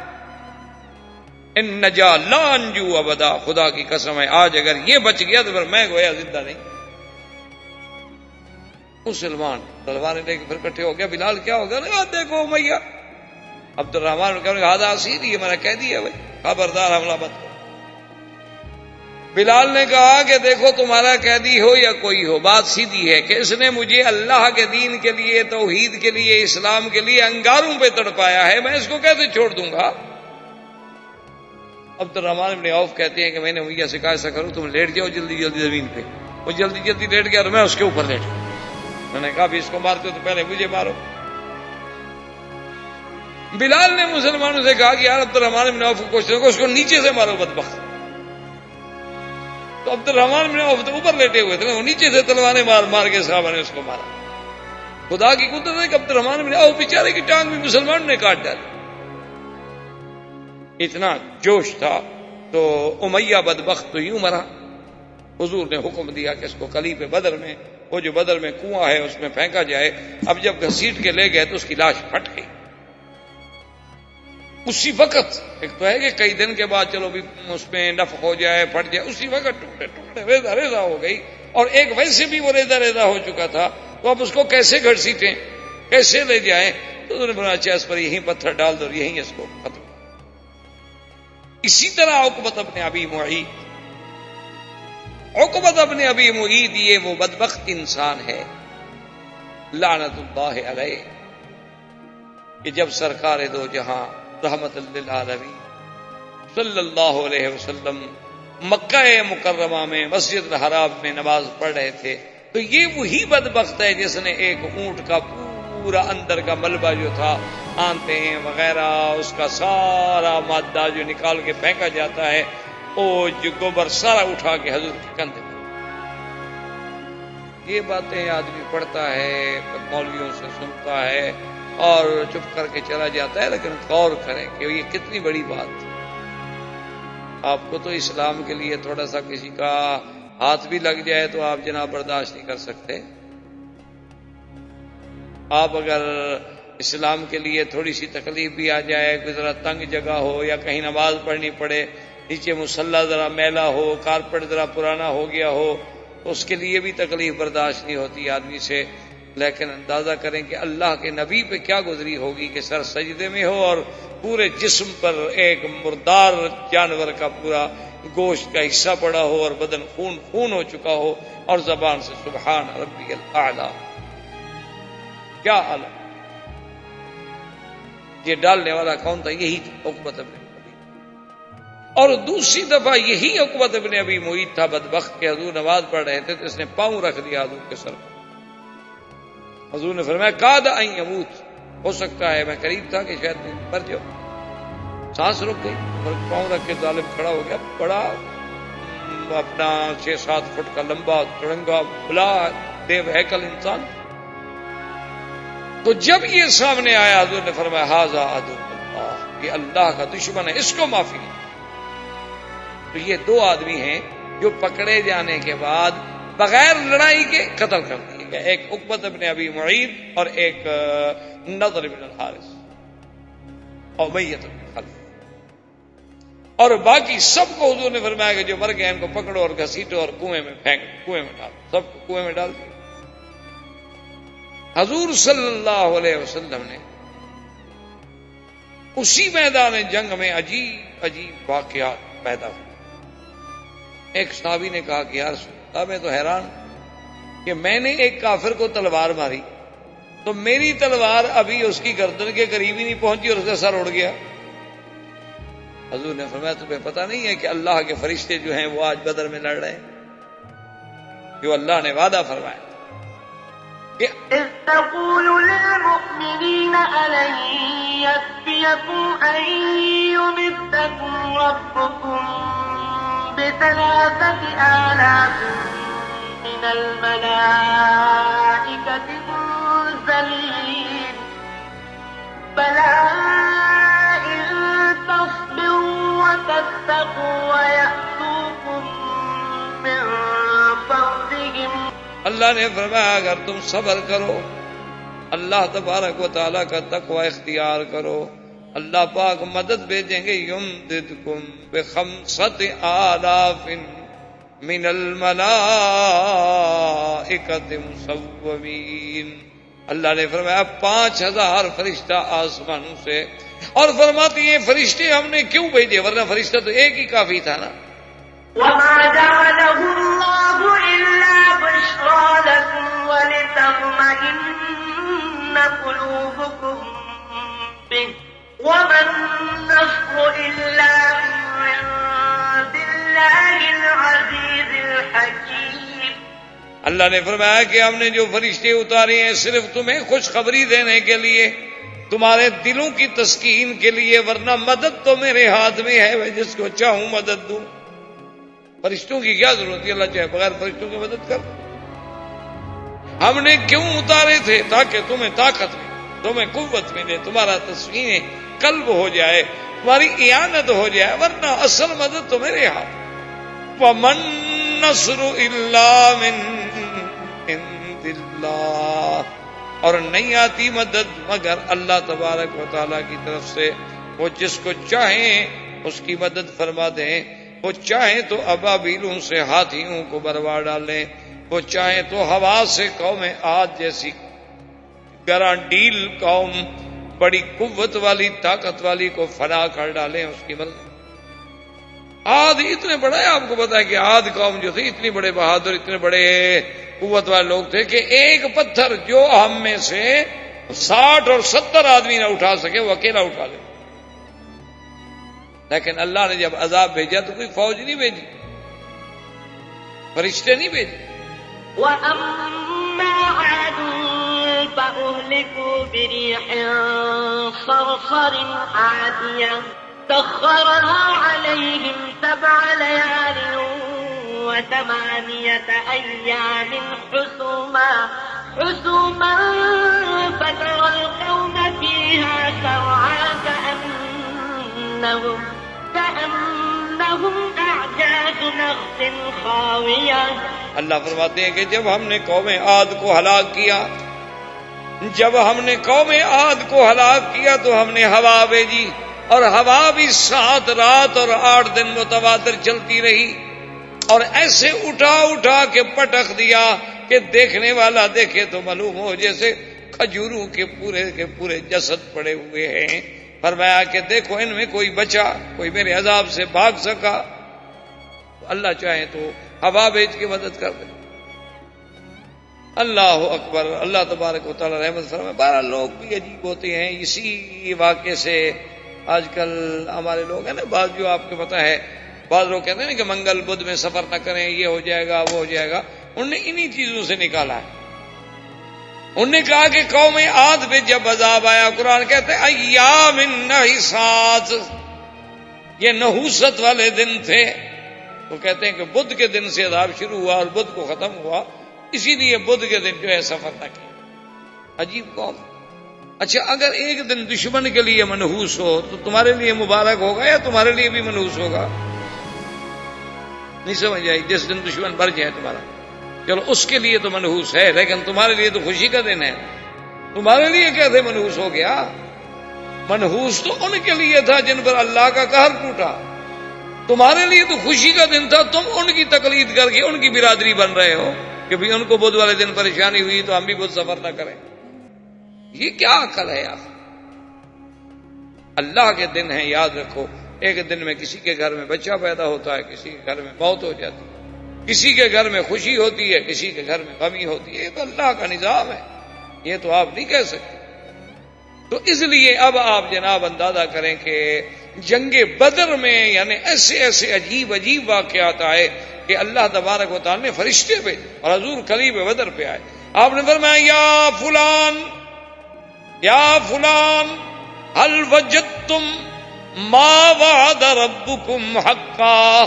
ان نجا لا انجو ابدا, خدا کی قسم ہے آج اگر یہ بچ گیا تو پھر میں گویا زندہ نہیں. مسلمان تلواریں لے کے پھر کٹھے ہو گیا. بلال کیا ہو گیا؟ دیکھو امیہ. عبد الرحمن نے کہا ہذا اسیری, یہ میرا قیدی ہے بھائی, خبردار حملہ مت کرو. بلال نے کہا کہ دیکھو تمہارا قیدی ہو یا کوئی ہو, بات سیدھی ہے کہ اس نے مجھے اللہ کے دین کے لیے, توحید کے لیے, اسلام کے لیے انگاروں پہ تڑپایا ہے, میں اس کو کیسے چھوڑ دوں گا؟ عبد الرحمن ابن عوف کہتے ہیں کہ میں نے امیہ سے کہا ایسا کرو تم لیٹ جاؤ جلدی جلدی زمین پہ. وہ جلدی جلدی لیٹ گیا اور میں اس کے اوپر لیٹ گیا. میں نے کہا بھی اس کو مارتے ہو تو پہلے مجھے مارو. بلال نے مسلمانوں سے کہا کہ یار عبد الرحمن ابن عوف کو کوشش کرو, اس کو نیچے سے مارو بدبخت. تو عبد الرحمن ابن عوف تو اوپر لیٹے ہوئے تھے, وہ نیچے سے تلوانے مار مار کے صحابہ نے اس کو مارا. خدا کی قدرت ہے کہ عبد الرحمن ابن عوف بیچارے کی ٹانگ بھی مسلمانوں نے کاٹ ڈالی, اتنا جوش تھا. تو امیہ بدبخت تو یوں مرا. حضور نے حکم دیا کہ اس کو قلیب بدر میں, وہ جو بدر میں کنواں ہے اس میں پھینکا جائے. اب جب گھسیٹ کے لے گئے تو اس کی لاش پھٹ گئی اسی وقت. ایک تو ہے کہ کئی دن کے بعد چلو بھی اس میں نفخ ہو جائے, پھٹ جائے, اسی وقت ٹکڑے ٹکڑے ریزہ ریزہ ہو گئی. اور ایک ویسے بھی وہ ریزہ ریزہ ہو چکا تھا, تو اب اس کو کیسے گھسیٹیں, کیسے لے جائیں؟ تو انہوں نے بنا اچھا اس پر یہیں پتھر ڈال دو, یہیں اس کو ختم. اسی طرح عقبۃ ابن ابی معیط, عقبۃ ابن ابی معیط یہ وہ بدبخت انسان ہے لعنت اللہ علیہ کہ جب سرکار دو جہاں رحمت للعالمین صلی اللہ علیہ وسلم مکہ مکرمہ میں مسجد الحرام میں نماز پڑھ رہے تھے, تو یہ وہی بدبخت ہے جس نے ایک اونٹ کا پورا اندر کا ملبہ جو تھا, آنتیں وغیرہ, اس کا سارا مادہ جو نکال کے پھینکا جاتا ہے, وہ جو گوبر سارا اٹھا کے حضور کے کندھے پر. یہ باتیں آدمی پڑھتا ہے, مولویوں سے سنتا ہے اور چپ کر کے چلا جاتا ہے, لیکن غور کریں کہ یہ کتنی بڑی بات. آپ کو تو اسلام کے لیے تھوڑا سا کسی کا ہاتھ بھی لگ جائے تو آپ جناب برداشت نہیں کر سکتے. آپ اگر اسلام کے لیے تھوڑی سی تکلیف بھی آ جائے, کوئی ذرا تنگ جگہ ہو یا کہیں نماز پڑھنی پڑے, نیچے مصلی ذرا میلا ہو, کارپیٹ ذرا پرانا ہو گیا ہو, تو اس کے لیے بھی تکلیف برداشت نہیں ہوتی آدمی سے. لیکن اندازہ کریں کہ اللہ کے نبی پہ کیا گزری ہوگی کہ سر سجدے میں ہو اور پورے جسم پر ایک مردار جانور کا پورا گوشت کا حصہ پڑا ہو اور بدن خون خون ہو چکا ہو, اور زبان سے سبحان ربی الاعلی. کیا عالم. یہ ڈالنے والا کون تھا؟ یہی عقبۃ ابن ابی. اور دوسری دفعہ یہی عقبۃ ابن ابی معیط تھا بدبخت کہ حضور نماز پڑھ رہے تھے تو اس نے پاؤں رکھ دیا حضور کے سر پر. حضور نے فرمایا کاد ان یموت, ہو سکتا ہے میں قریب تھا کہ شاید مر جاؤ. سانس رک گئی اور پاؤں رکھ کے ظالم کھڑا ہو گیا. بڑا اپنا 6-7 فٹ کا لمبا چڑنگا بلا دیو ہیکل انسان. تو جب یہ سامنے آیا حضور نے فرمایا ھذا عدو اللہ، یہ اللہ کا دشمن ہے، اس کو معافی نہیں. تو یہ 2 آدمی ہیں جو پکڑے جانے کے بعد بغیر لڑائی کے قتل کر دیے گئے، ایک عقبۃ بن ابی معیط اور ایک نضر بن الحارث اور امیہ بن خلف. اور باقی سب کو حضور نے فرمایا کہ جو مر گئے ان کو پکڑو اور گھسیٹو اور کنویں میں پھینک، کنویں میں ڈالو، سب کو کنویں میں ڈال دیا. حضور صلی اللہ علیہ وسلم نے اسی میدان جنگ میں عجیب عجیب واقعات پیدا ہوئے. ایک صحابی نے کہا کہ یا رسول اللہ میں تو حیران کہ میں نے ایک کافر کو تلوار ماری تو میری تلوار ابھی اس کی گردن کے قریب ہی نہیں پہنچی اور اس کا سر اڑ گیا. حضور نے فرمایا تمہیں پتہ نہیں ہے کہ اللہ کے فرشتے جو ہیں وہ آج بدر میں لڑ رہے ہیں، جو اللہ نے وعدہ فرمایا کہ إذ تقول للمؤمنين ألن يكفيكم أن يمدكم ربكم ب3,000 من الملائكة منزلين بلى إن تصبروا وتتقوا ويأتوكم من فوقهم. اللہ نے فرمایا اگر تم صبر کرو، اللہ تبارک و تعالیٰ کا تقوی اختیار کرو، اللہ پاک مدد بھیجیں گے. یمددکم ب5,000 من الملائکۃ مسومین. اللہ نے فرمایا 5,000 فرشتہ آسمانوں سے. اور فرماتی ہیں فرشتے ہم نے کیوں بھیجے، ورنہ فرشتہ تو ایک ہی کافی تھا نا. وما جعله الله إلا بشرى لكم ولتطمئن قلوبكم به وما النصر إلا من عند الله العزيز الحكيم. اللہ نے فرمایا کہ ہم نے جو فرشتے اتارے ہیں صرف تمہیں خوشخبری دینے کے لیے، تمہارے دلوں کی تسکین کے لیے، ورنہ مدد تو میرے ہاتھ میں ہے، میں جس کو چاہوں مدد دوں. فرشتوں کی کیا ضرورت ہے، اللہ چاہے بغیر فرشتوں کی مدد کر. ہم نے کیوں اتارے تھے؟ تاکہ تمہیں طاقت ملے، تمہیں قوت ملے، تمہارا تسکین قلب ہو جائے، تمہاری اعانت ہو جائے، ورنہ اصل مدد تو میرے ہاتھ. وَمَن نَّصْرُ إِلَّا مِن عِندِ اللَّهِ، اور نہیں آتی مدد مگر اللہ تبارک و تعالیٰ کی طرف سے. وہ جس کو چاہیں اس کی مدد فرما دیں، وہ چاہیں تو ابابیلوں سے ہاتھیوں کو بروا ڈالیں، وہ چاہیں تو ہوا سے قوم عاد جیسی گرانڈیل قوم بڑی قوت والی طاقت والی کو فنا کر ڈالیں، اس کی مدد. عاد اتنے بڑے، آپ کو پتا ہے کہ عاد قوم جو تھی اتنی بڑے بہادر، اتنے بڑے قوت والے لوگ تھے کہ ایک پتھر جو ہم میں سے 60 اور 70 آدمی نہ اٹھا سکے وہ اکیلا اٹھا لے. لیکن اللہ نے جب عذاب بھیجا تو کوئی فوج نہیں بھیجی، فرشتے نہیں بھیجے. وَأَمَّا عَادٌ فَأُهْلِكُوا بِرِيحٍ صَرْصَرٍ عَاتِيَةٍ سَخَّرَهَا عَلَيْهِمْ 7 لَيَالٍ و8 أَيَّامٍ حُسُومًا فَتَرَى الْقَوْمَ فِيهَا سَرْعَىٰ كَأَنَّهُمْ أَعْجَازُ نَخْلٍ خَاوِيَةٍ. اللہ فرماتے ہیں کہ جب ہم نے قوم عاد کو ہلاک کیا، جب ہم نے قوم عاد کو ہلاک کیا تو ہم نے ہوا بھیجی، اور ہوا بھی 7 رات اور 8 دن متواتر چلتی رہی، اور ایسے اٹھا اٹھا کے پٹخ دیا کہ دیکھنے والا دیکھے تو معلوم ہو جیسے کھجوروں کے پورے جسد پڑے ہوئے ہیں. فرمایا کہ دیکھو ان میں کوئی بچا، کوئی میرے عذاب سے بھاگ سکا. اللہ چاہے تو ہوا بھیج کے مدد کر دے. اللہ اکبر. اللہ تبارک و تعالی رحمت فرمائے. 12 لوگ بھی عجیب ہوتے ہیں. اسی واقعے سے آج کل ہمارے لوگ ہیں نا، بعض جو آپ کو پتا ہے، بعض لوگ کہتے ہیں نا کہ منگل بدھ میں سفر نہ کریں، یہ ہو جائے گا وہ ہو جائے گا. انہوں نے انہی چیزوں سے نکالا ہے. انہوں نے کہا کہ قوم عاد پہ جب عذاب آیا، قرآن کہتے ہیں ایام نحسات، یہ نحوست والے دن تھے. تو کہتے ہیں کہ بدھ کے دن سے عذاب شروع ہوا اور بدھ کو ختم ہوا، اسی لیے بدھ کے دن جو ہے سفر نہ کیا۔ عجیب قوم۔ اچھا اگر ایک دن دشمن کے لیے منحوس ہو تو تمہارے لیے مبارک ہوگا یا تمہارے لیے بھی منحوس ہوگا؟ نہیں سمجھ آئی؟ جس دن دشمن بر جائے تمہارا، چلو اس کے لیے تو منحوس ہے، لیکن تمہارے لیے تو خوشی کا دن ہے، تمہارے لیے کیسے منحوس ہو گیا؟ منحوس تو ان کے لیے تھا جن پر اللہ کا قہر ٹوٹا، تمہارے لیے تو خوشی کا دن تھا، تم ان کی تقلید کر کے ان کی برادری بن رہے ہو کہ بھی ان کو بدھ والے دن پریشانی ہوئی تو ہم بھی بدھ سفر نہ کریں۔ یہ کیا عقل ہے یار؟ اللہ کے دن ہیں، یاد رکھو، ایک دن میں کسی کے گھر میں بچہ پیدا ہوتا ہے، کسی کے گھر میں موت ہو جاتی ہے، کسی کے گھر میں خوشی ہوتی ہے، کسی کے گھر میں غمی ہوتی ہے، یہ تو اللہ کا نظام ہے، یہ تو آپ نہیں کہہ سکتے۔ تو اس لیے اب آپ جناب اندازہ کریں کہ جنگ بدر میں یعنی ایسے ایسے عجیب عجیب واقعات آئے کہ اللہ تبارک و تعالی نے فرشتے بھیجے اور حضور قریب بدر پہ آئے۔ آپ نے فرمایا یا فلان یا فلان هل وجدتم ما وعد ربكم حقا،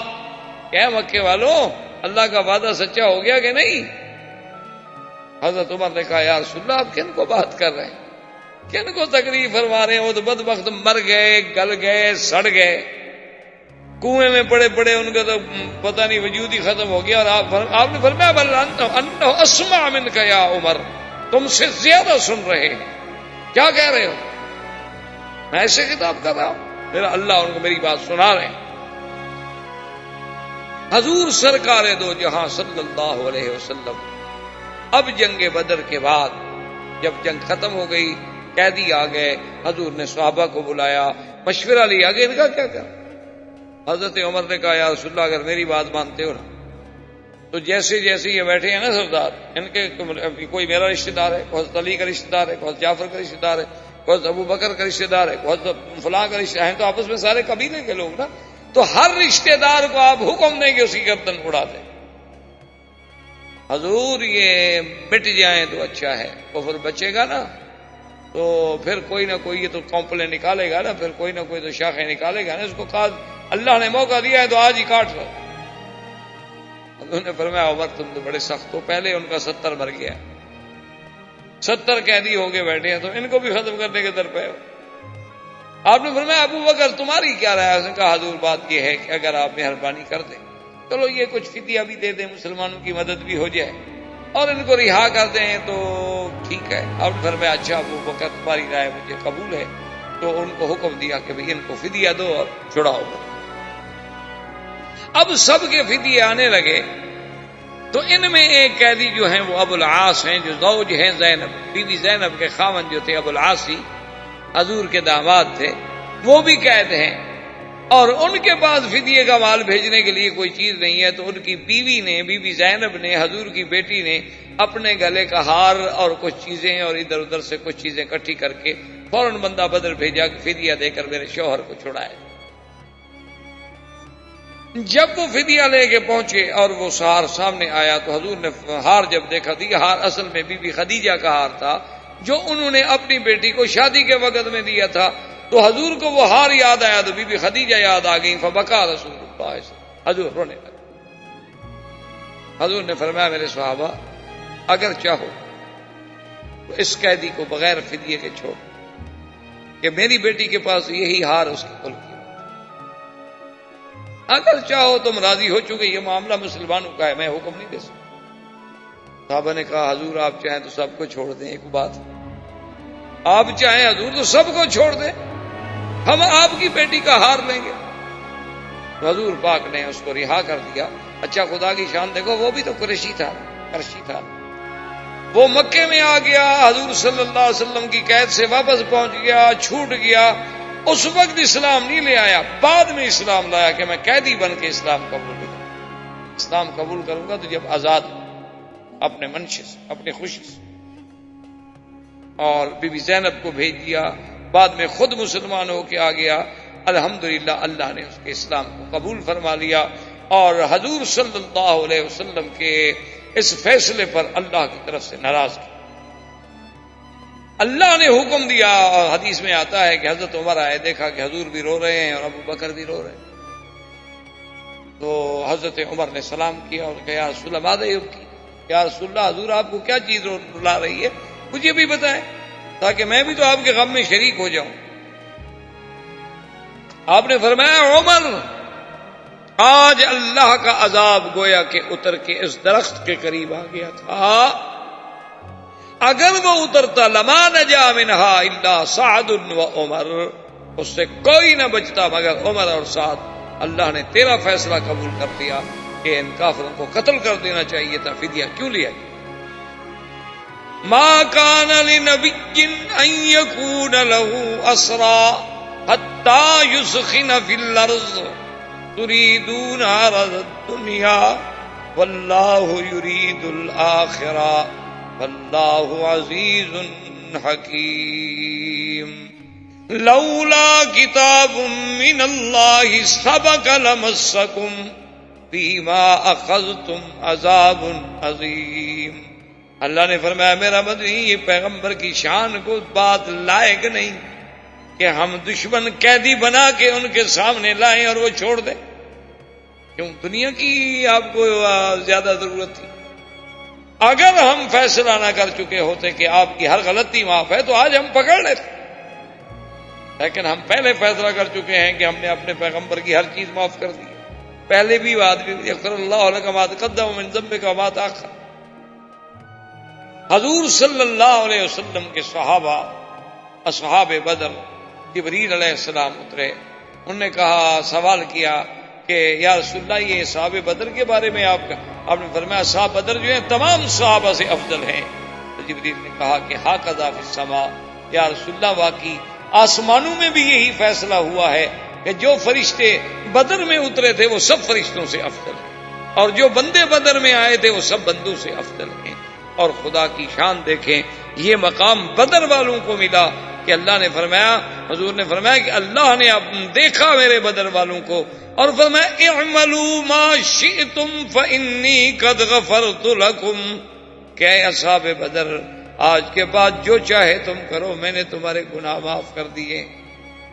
کہ مکے والوں اللہ کا وعدہ سچا ہو گیا کہ نہیں؟ حضرت عمر نے کہا یا رسول اللہ آپ کن کو بات کر رہے ہیں، کن کو تکلیف فرما رہے ہیں؟ وہ تو بدبخت مر گئے، گل گئے، سڑ گئے، کنویں میں پڑے پڑے، ان کا تو پتہ نہیں وجود ہی ختم ہو گیا۔ اور آپ نے فرمایا بل انہ اسمع منک یا عمر، تم سے زیادہ سن رہے ہیں، کیا کہہ رہے ہو؟ میں ایسے خطاب کر رہا ہوں، میرا اللہ ان کو میری بات سنا رہے ہیں۔ حضور سرکار دو جہاں صلی اللہ علیہ وسلم اب جنگ بدر کے بعد جب جنگ ختم ہو گئی، قیدی آ گئے، حضور نے صحابہ کو بلایا، مشورہ لیا کہ ان کا کیا کریں؟ حضرت عمر نے کہا یا رسول اللہ اگر میری بات مانتے ہو نا تو جیسے جیسے یہ بیٹھے ہیں نا سردار، ان کے کوئی میرا رشتہ دار ہے، کوئی حضرت علی کا رشتہ دار ہے، کوئی حضرت جعفر کا رشتہ دار ہے، کوئی حضرت ابو بکر کا رشتہ دار ہے، کوئی حضرت فلاں کا رشتہ ہے، تو آپس میں سارے قبیلے کے لوگ نا، تو ہر رشتہ دار کو آپ حکم دیں کہ اس کی گردن اڑا دیں۔ حضور یہ مٹ جائیں تو اچھا ہے، کفر بچے گا نا تو پھر کوئی نہ کوئی یہ تو کمپلے نکالے گا نا، پھر کوئی نہ کوئی تو شاخیں نکالے گا نا، اس کو کہا اللہ نے موقع دیا ہے تو آج ہی کاٹ لو۔ انہوں نے فرمایا عمر تم تو بڑے سخت ہو، پہلے ان کا 70 مر گیا، 70 قیدی ہو کے بیٹھے ہیں، تو ان کو بھی ختم کرنے کے در پہ ہو۔ آپ نے فرمایا ابو بکر تمہاری کیا رائے ہے؟ اس نے کہا حضور بات یہ ہے کہ اگر آپ مہربانی کر دیں، چلو یہ کچھ فدیہ بھی دے دیں، مسلمانوں کی مدد بھی ہو جائے اور ان کو رہا کر دیں تو ٹھیک ہے۔ آپ نے فرمایا اچھا ابو بکر تمہاری رائے مجھے قبول ہے، تو ان کو حکم دیا کہ بھئی ان کو فدیہ دو اور چھڑاؤ۔ اب سب کے فدیے آنے لگے تو ان میں ایک قیدی جو ہیں وہ ابو العاص ہیں، جو زوج ہیں زینب، بی بی زینب کے خاوند جو تھے ابو العاص ہی حضور کے داماد تھے، وہ بھی قید ہیں اور ان کے پاس فدیے کا مال بھیجنے کے لیے کوئی چیز نہیں ہے، تو ان کی بیوی نے، بی بی زینب نے، حضور کی بیٹی نے اپنے گلے کا ہار اور کچھ چیزیں اور ادھر ادھر سے کچھ چیزیں اکٹھی کر کے فوراً بندہ بدر بھیجا کہ فدیہ دے کر میرے شوہر کو چھڑائے۔ جب وہ فدیہ لے کے پہنچے اور وہ ہار سامنے آیا تو حضور نے ہار جب دیکھا تو یہ ہار اصل میں بی بی خدیجہ کا ہار تھا جو انہوں نے اپنی بیٹی کو شادی کے وقت میں دیا تھا، تو حضور کو وہ ہار یاد آیا تو بی بی خدیجہ یاد آ گئی، فبکا رسول اللہ صلی اللہ علیہ وسلم، حضور رونے لگے۔ حضور نے فرمایا میرے صحابہ اگر چاہو تو اس قیدی کو بغیر فدیے کے چھوڑ کہ میری بیٹی کے پاس یہی ہار اس کی کل کی، اگر چاہو تم راضی ہو، چکے یہ معاملہ مسلمانوں کا ہے، میں حکم نہیں دے سکتا۔ صحابہ نے کہا حضور آپ چاہیں تو سب کو چھوڑ دیں، ایک بات آپ چاہیں حضور تو سب کو چھوڑ دیں، ہم آپ کی بیٹی کا ہار لیں گے۔ حضور پاک نے اس کو رہا کر دیا۔ اچھا خدا کی شان دیکھو، وہ بھی تو قریشی تھا، وہ مکے میں آ گیا، حضور صلی اللہ علیہ وسلم کی قید سے واپس پہنچ گیا، چھوٹ گیا، اس وقت اسلام نہیں لے آیا، بعد میں اسلام لایا کہ میں قیدی بن کے اسلام قبول کروں، اسلام قبول کروں گا تو جب آزاد اپنے منشے سے، اپنی خوشی سے۔ اور بی بی زینب کو بھیج دیا، بعد میں خود مسلمان ہو کے آ گیا، الحمدللہ اللہ نے اس کے اسلام کو قبول فرما لیا، اور حضور صلی اللہ علیہ وسلم کے اس فیصلے پر اللہ کی طرف سے ناراض کیا۔ اللہ نے حکم دیا، اور حدیث میں آتا ہے کہ حضرت عمر آئے، دیکھا کہ حضور بھی رو رہے ہیں اور ابو بکر بھی رو رہے ہیں، تو حضرت عمر نے سلام کیا اور کہا یا رسول اللہ ماذا یبکی، یا رسول اللہ حضور آپ کو کیا چیز رلا رہی ہے، مجھے بھی بتائیں تاکہ میں بھی تو آپ کے غم میں شریک ہو جاؤں۔ آپ نے فرمایا عمر، آج اللہ کا عذاب گویا کہ اتر کے اس درخت کے قریب آ گیا تھا، اگر وہ اترتا لما نجا منہا الا سعد و عمر، اس سے کوئی نہ بچتا مگر عمر اور سعد۔ اللہ نے تیرا فیصلہ قبول کر دیا کہ ان کافروں کو قتل کر دینا چاہیے تھا، فدیہ کیوں لیا؟ ما کان لنبی ان یکون له اسرا حتی یسخن فی الارض تریدون عرض الدنیا واللہ یرید الآخرہ واللہ عزیز حکیم۔ لولا کتاب من اللہ سبق لمسکم فیما اخذتم عذاب عظیم۔ اللہ نے فرمایا میرا مدنی یہ پیغمبر کی شان کو بات لائق نہیں کہ ہم دشمن قیدی بنا کے ان کے سامنے لائیں اور وہ چھوڑ دیں، کیوں دنیا کی آپ کو زیادہ ضرورت تھی؟ اگر ہم فیصلہ نہ کر چکے ہوتے کہ آپ کی ہر غلطی معاف ہے تو آج ہم پکڑ لیتے، لیکن ہم پہلے فیصلہ کر چکے ہیں کہ ہم نے اپنے پیغمبر کی ہر چیز معاف کر دی۔ پہلے بھی آدمی یغفر اللہ لک ما تقدم من ذنبک وما تأخر۔ حضور صلی اللہ علیہ وسلم کے صحابہ اصحاب بدر، جبریل علیہ السلام اترے، انہوں نے کہا، سوال کیا کہ یا رسول اللہ یہ صحاب بدر کے بارے میں آپ نے فرمایا صحاب بدر جو ہیں تمام صحابہ سے افضل ہیں۔ تو جبریل نے کہا کہ ھاکذا فی السماء، یا رسول اللہ واقعی آسمانوں میں بھی یہی فیصلہ ہوا ہے کہ جو فرشتے بدر میں اترے تھے وہ سب فرشتوں سے افضل ہیں، اور جو بندے بدر میں آئے تھے وہ سب بندوں سے افضل ہیں۔ اور خدا کی شان دیکھیں، یہ مقام بدر والوں کو ملا کہ اللہ نے فرمایا، حضور نے فرمایا کہ اللہ نے دیکھا میرے بدر والوں کو اور فرمایا اعملوا ما شئتم فانی قد غفرت لکم، کہ اے اصحاب بدر آج کے بعد جو چاہے تم کرو، میں نے تمہارے گناہ معاف کر دیے۔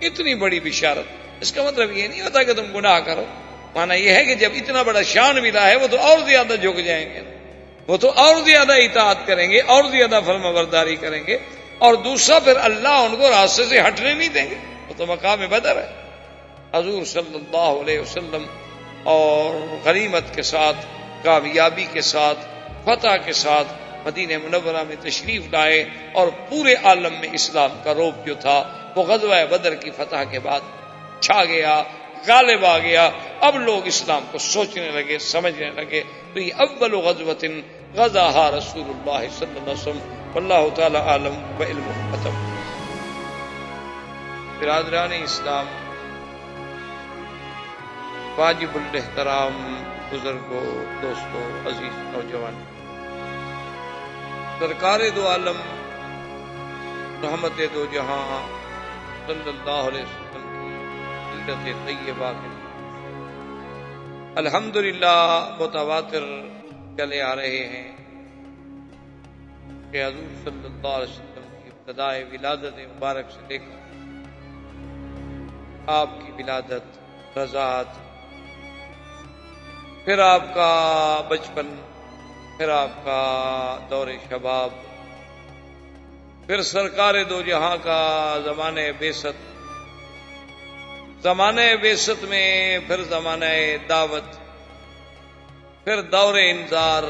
اتنی بڑی بشارت، اس کا مطلب یہ نہیں ہوتا کہ تم گناہ کرو، معنی یہ ہے کہ جب اتنا بڑا شان ملا ہے وہ تو اور زیادہ جھک جائیں گے، وہ تو اور زیادہ اطاعت کریں گے، اور زیادہ فرما برداری کریں گے، اور دوسرا پھر اللہ ان کو راستے سے ہٹنے نہیں دیں گے، وہ تو مقام بدر ہے۔ حضور صلی اللہ علیہ وسلم اور غنیمت کے ساتھ، کامیابی کے ساتھ، فتح کے ساتھ مدینہ منورہ میں تشریف لائے، اور پورے عالم میں اسلام کا رعب جو تھا وہ غزوہ بدر کی فتح کے بعد چھا گیا، غالب آ گیا۔ اب لوگ اسلام کو سوچنے لگے، سمجھنے لگے۔ تو یہ اول غزوۃ غزاها رسول اللہ صلی اللہ علیہ وسلم، واللہ تعالی عالم وعلم ختم۔ برادران اسلام، واجب الاحترام بزرگوں، دوستوں، عزیز نوجوان، سرکار دو عالم رحمت دو جہاں صلی اللہ علیہ وسلم کی سیرت طیبہ کے الحمدللہ متواتر چلے آ رہے ہیں کہ حضور صلی اللہ علیہ وسلم کی ابتدائے ولادت مبارک سے لے کر آپ کی ولادت، رضاعت، پھر آپ کا بچپن، پھر آپ کا دور شباب، پھر سرکار دو جہاں کا زمانہ بعثت، زمانہ بعثت میں پھر زمانہ دعوت، پھر دور انذار،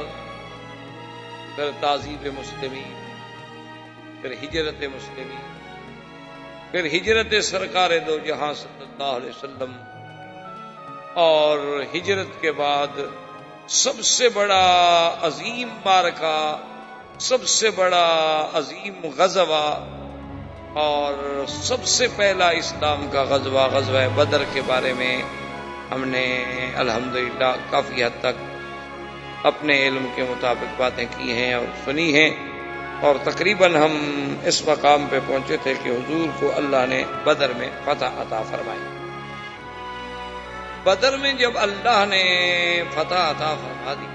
پھر تعذیب مسلمین، پھر ہجرت مسلمین، پھر ہجرت سرکار دو جہاں صلی اللہ علیہ وسلم، اور ہجرت کے بعد سب سے بڑا عظیم معرکہ، سب سے بڑا عظیم غزوہ، اور سب سے پہلا اسلام کا غزوہ، غزوہ بدر کے بارے میں ہم نے الحمدللہ کافی حد تک اپنے علم کے مطابق باتیں کی ہیں اور سنی ہیں، اور تقریباً ہم اس مقام پہ پہنچے تھے کہ حضور کو اللہ نے بدر میں فتح عطا فرمائی۔ بدر میں جب اللہ نے فتح عطا فرما دی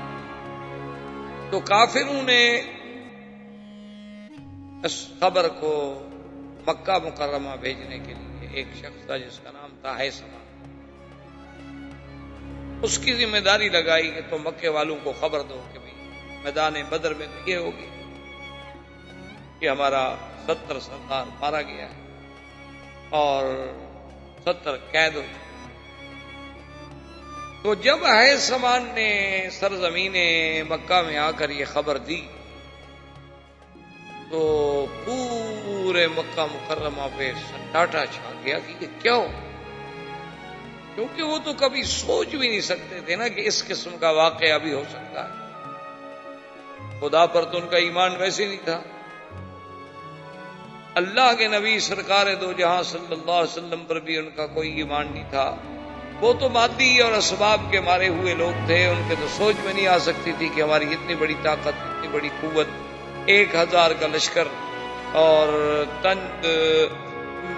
تو کافروں نے اس خبر کو مکہ مکرمہ بھیجنے کے لیے، ایک شخص تھا جس کا نام تھا حیثمہ، اس کی ذمہ داری لگائی کہ تم مکے والوں کو خبر دو کہ بھائی میدان بدر میں یہ ہوگی کہ ہمارا 70 سردار مارا گیا ہے اور 70 قید ہو. تو جب ہے سامان نے سرزمین مکہ میں آ کر یہ خبر دی تو پورے مکہ مکرمہ پہ سناٹا چھا گیا کہ یہ کیا ہو، کیونکہ وہ تو کبھی سوچ بھی نہیں سکتے تھے نا کہ اس قسم کا واقعہ بھی ہو سکتا ہے. خدا پر تو ان کا ایمان ویسے نہیں تھا، اللہ کے نبی سرکار دو جہاں صلی اللہ علیہ وسلم پر بھی ان کا کوئی ایمان نہیں تھا. وہ تو مادی اور اسباب کے مارے ہوئے لوگ تھے، ان کے تو سوچ میں نہیں آ سکتی تھی کہ ہماری اتنی بڑی طاقت، اتنی بڑی قوت، 1000 کا لشکر اور تند